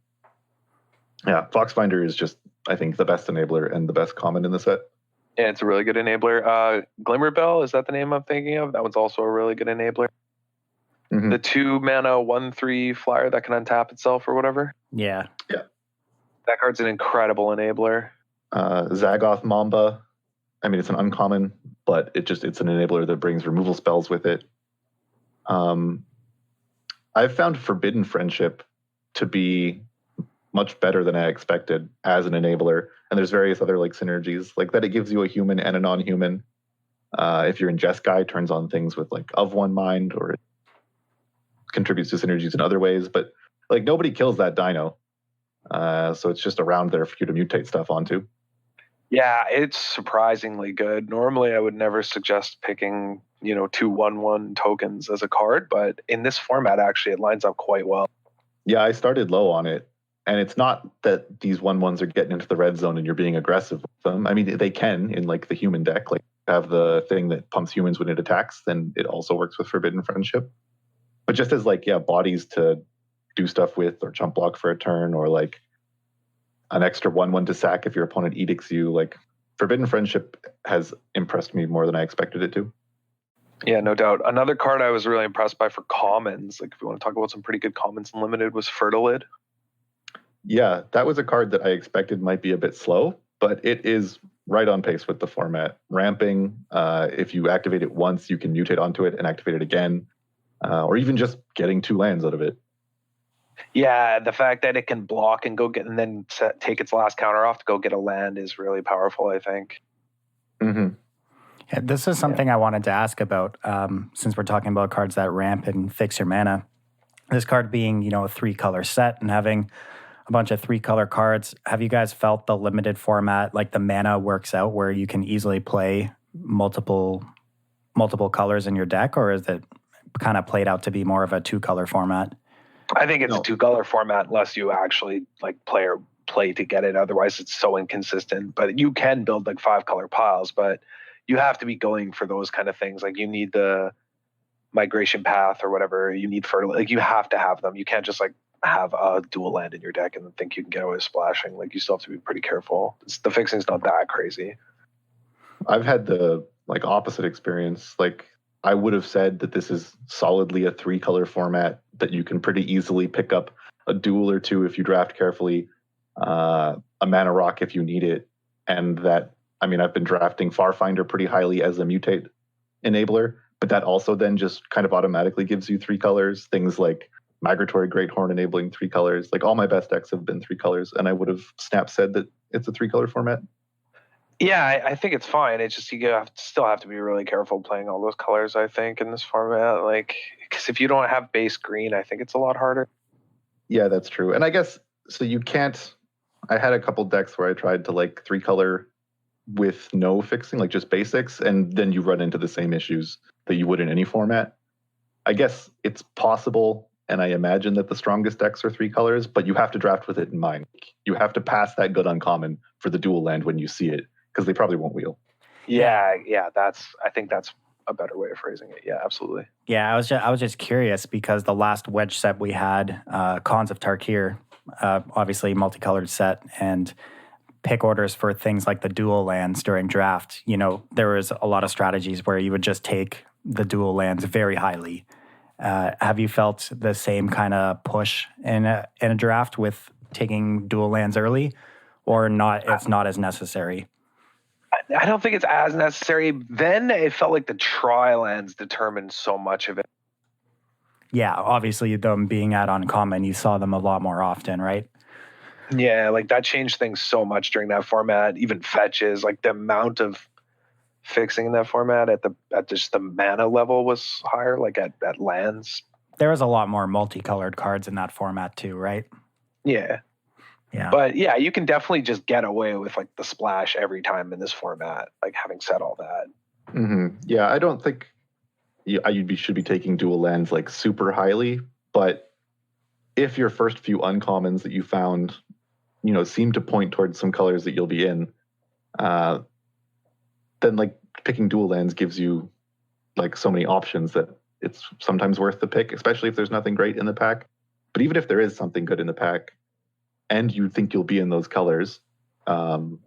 Speaker 3: Yeah, Foxfinder is just, I think, the best enabler and the best common in the set.
Speaker 2: Yeah, it's a really good enabler. Glimmerbell, is that the name I'm thinking of? That one's also a really good enabler.
Speaker 3: Mhm.
Speaker 2: The 2-mana 1/3 flyer that can untap itself or whatever.
Speaker 1: Yeah.
Speaker 2: That card's an incredible enabler.
Speaker 3: Zagoth Mamba. I mean, it's an uncommon, but it's an enabler that brings removal spells with it. I've found Forbidden Friendship to be much better than I expected as an enabler. And there's various other like synergies, like that it gives you a human and a non-human. If you're in Jeskai, turns on things with like of one mind, or it contributes to synergies in other ways. But like nobody kills that dino. So it's just around there for you to mutate stuff onto.
Speaker 2: Yeah, it's surprisingly good. Normally, I would never suggest picking, 2/1/1 tokens as a card, but in this format, actually, it lines up quite well.
Speaker 3: Yeah, I started low on it. And it's not that these 1/1s are getting into the red zone and you're being aggressive with them. I mean, they can in like the human deck, like have the thing that pumps humans when it attacks, then it also works with Forbidden Friendship. But just as like, bodies to do stuff with, or jump block for a turn, or like an extra 1/1 to sack if your opponent edicts you, like Forbidden Friendship has impressed me more than I expected it to.
Speaker 2: Yeah, no doubt. Another card I was really impressed by for commons, like if you want to talk about some pretty good commons in limited, was Fertilid.
Speaker 3: Yeah, that was a card that I expected might be a bit slow, but it is right on pace with the format. Ramping, if you activate it once, you can mutate onto it and activate it again, or even just getting 2 lands out of it.
Speaker 2: Yeah, the fact that it can block and go get, and then take its last counter off to go get a land is really powerful, I think.
Speaker 3: Mm-hmm.
Speaker 1: Yeah, this is something I wanted to ask about, since we're talking about cards that ramp and fix your mana. This card being, a 3-color set and having a bunch of 3-color cards. Have you guys felt the limited format, like the mana works out where you can easily play multiple colors in your deck, or is it kind of played out to be more of a 2-color format?
Speaker 2: I think it's a 2-color format unless you actually like play to get it. Otherwise, it's so inconsistent. But you can build like 5-color piles, but you have to be going for those kind of things. Like you need the migration path or whatever. You need fertile. Like you have to have them. You can't just like have a dual land in your deck and think you can get away with splashing. Like you still have to be pretty careful. The fixing's not that crazy.
Speaker 3: I've had the like opposite experience. Like I would have said that this is solidly a 3-color format that you can pretty easily pick up a duel or 2 if you draft carefully, a mana rock if you need it, and that, I mean, I've been drafting Farfinder pretty highly as a mutate enabler, but that also then just kind of automatically gives you 3 colors. Things like Migratory Greathorn enabling 3 colors. Like all my best decks have been 3 colors, and I would have snap said that it's a 3-color format.
Speaker 2: Yeah, I think it's fine. It's just still have to be really careful playing all those colors, I think, in this format. Like, because if you don't have base green, I think it's a lot harder.
Speaker 3: Yeah, that's true. And I guess, so you can't, I had a couple decks where I tried to like 3-color with no fixing, like just basics, and then you run into the same issues that you would in any format. I guess it's possible, and I imagine that the strongest decks are 3 colors, but you have to draft with it in mind. You have to pass that good uncommon for the dual land when you see it, because they probably won't wheel.
Speaker 2: Yeah, I think that's a better way of phrasing it. Yeah, absolutely.
Speaker 1: Yeah, I was just curious because the last wedge set we had, Khans of Tarkir, obviously multicolored set, and pick orders for things like the dual lands during draft. There was a lot of strategies where you would just take the dual lands very highly. Have you felt the same kind of push in a draft with taking dual lands early, or not? It's not as necessary.
Speaker 2: I don't think it's as necessary. Then it felt like the tri-lands determined so much of it.
Speaker 1: Yeah, obviously them being at uncommon, you saw them a lot more often, right?
Speaker 2: Yeah, like that changed things so much during that format. Even fetches, like the amount of fixing in that format at just the mana level was higher, like at lands.
Speaker 1: There was a lot more multicolored cards in that format too, right?
Speaker 2: Yeah.
Speaker 1: Yeah.
Speaker 2: But yeah, you can definitely just get away with like the splash every time in this format, like having said all that.
Speaker 3: Mm-hmm. Yeah, I don't think you should be taking dual lands like super highly, but if your first few uncommons that you found, seem to point towards some colors that you'll be in, then like picking dual lands gives you like so many options that it's sometimes worth the pick, especially if there's nothing great in the pack. But even if there is something good in the pack and you think you'll be in those colors, then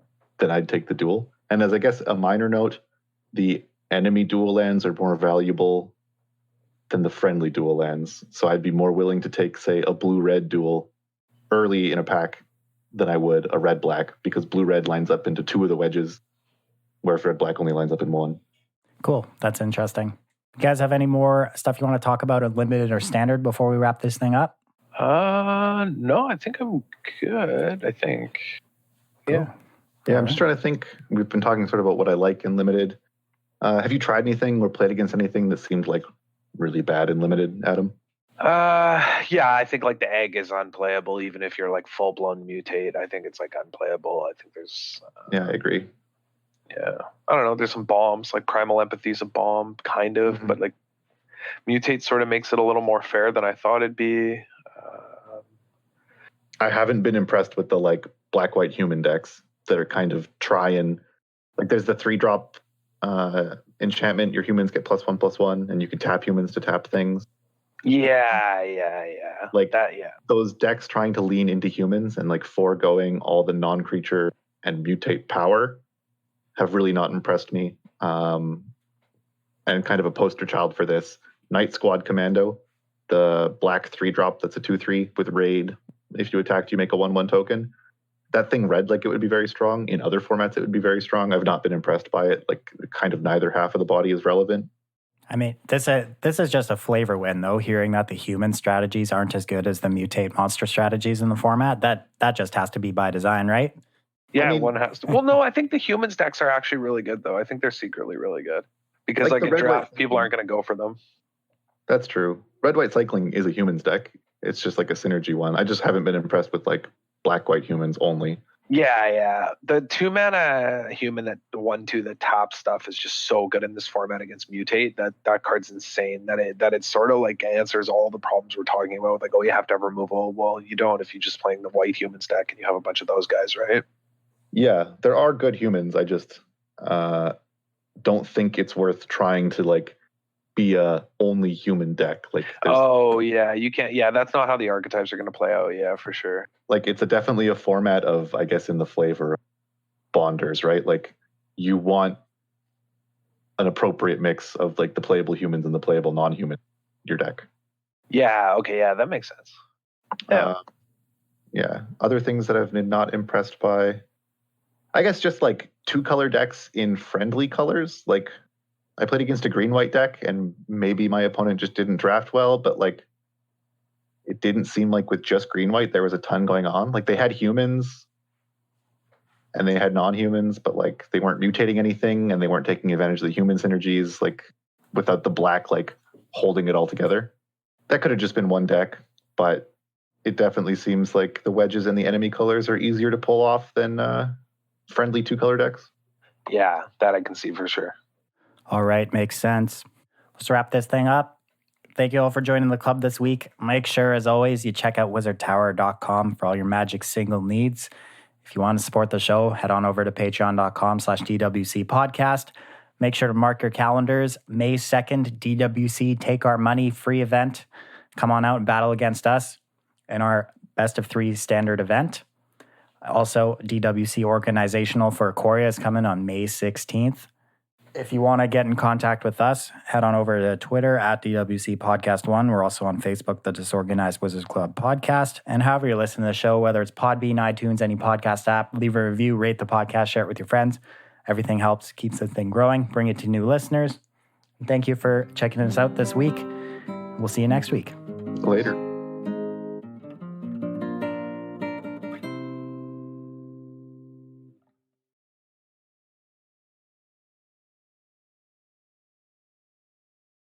Speaker 3: I'd take the dual. And as I guess a minor note, the enemy dual lands are more valuable than the friendly dual lands. So I'd be more willing to take, say, a blue-red dual early in a pack than I would a red-black, because blue-red lines up into 2 of the wedges, whereas red-black only lines up in 1.
Speaker 1: Cool. That's interesting. You guys have any more stuff you want to talk about, unlimited or standard, before we wrap this thing up?
Speaker 2: No, I think I'm good. I think.
Speaker 1: Cool.
Speaker 2: Yeah.
Speaker 3: Yeah, I'm just trying to think. We've been talking sort of about what I like in limited. Have you tried anything or played against anything that seemed like really bad in limited, Adam?
Speaker 2: Yeah, I think like the egg is unplayable, even if you're like full blown mutate. I think it's like unplayable. I think there's.
Speaker 3: Yeah, I agree.
Speaker 2: Yeah, I don't know. There's some bombs, like Primal Empathy is a bomb, kind of, but like mutate sort of makes it a little more fair than I thought it'd be.
Speaker 3: I haven't been impressed with the like black-white human decks that are kind of trying. Like there's the 3-drop enchantment. Your humans get +1/+1, and you can tap humans to tap things.
Speaker 2: Yeah.
Speaker 3: Like
Speaker 2: that, yeah.
Speaker 3: Those decks trying to lean into humans and like foregoing all the non-creature and mutate power have really not impressed me. And kind of a poster child for this, Night Squad Commando, the black 3-drop that's a 2/3 with raid. If you attacked, you make a 1/1 token. That thing read like it would be very strong. In other formats, it would be very strong. I've not been impressed by it. Like kind of neither half of the body is relevant.
Speaker 1: I mean, this is just a flavor win, though, hearing that the human strategies aren't as good as the mutate monster strategies in the format. That just has to be by design, right?
Speaker 2: Yeah,
Speaker 3: I mean,
Speaker 2: one has to. Well, no, I think the humans decks are actually really good, though. I think they're secretly really good. Because
Speaker 3: Like
Speaker 2: like
Speaker 3: the
Speaker 2: in
Speaker 3: red,
Speaker 2: draft,
Speaker 3: white-
Speaker 2: people aren't going to go for them.
Speaker 3: That's true. Red-white cycling is a humans deck. It's just like a synergy one. I just haven't been impressed with like black-white humans only.
Speaker 2: Yeah. The 2-mana human that the 1/2 the top stuff is just so good in this format against mutate. That card's insane. That it sort of like answers all the problems we're talking about. Like, oh, you have to have removal. Well, you don't if you're just playing the white humans deck and you have a bunch of those guys, right?
Speaker 3: Yeah, there are good humans. I just don't think it's worth trying to like be a only human deck. Like,
Speaker 2: Oh yeah, you can't. Yeah, that's not how the archetypes are going to play out. Yeah, for sure.
Speaker 3: like it's definitely a format of, I guess, in the flavor of bonders, right? Like you want an appropriate mix of like the playable humans and the playable non-human in your deck.
Speaker 2: Yeah. Okay. Yeah, that makes sense. Yeah.
Speaker 3: Yeah. Other things that I've been not impressed by, I guess, just like 2-color decks in friendly colors. Like I played against a green-white deck, and maybe my opponent just didn't draft well, but like it didn't seem like with just green-white there was a ton going on. Like they had humans and they had non-humans, but like they weren't mutating anything and they weren't taking advantage of the human synergies, like without the black like holding it all together. That could have just been one deck, but it definitely seems like the wedges and the enemy colors are easier to pull off than friendly 2-color decks.
Speaker 2: Yeah, that I can see for sure.
Speaker 1: All right, makes sense. Let's wrap this thing up. Thank you all for joining the club this week. Make sure, as always, you check out wizardtower.com for all your Magic single needs. If you want to support the show, head on over to patreon.com/DWC Podcast. Make sure to mark your calendars. May 2nd, DWC Take Our Money free event. Come on out and battle against us in our best of 3 standard event. Also, DWC Organizational for Ikoria is coming on May 16th. If you want to get in contact with us, head on over to Twitter at DWC Podcast 1. We're also on Facebook, the Disorganized Wizards Club Podcast. And however you listen to the show, whether it's Podbean, iTunes, any podcast app, leave a review, rate the podcast, share it with your friends. Everything helps, keeps the thing growing, bring it to new listeners. Thank you for checking us out this week. We'll see you next week.
Speaker 3: Later.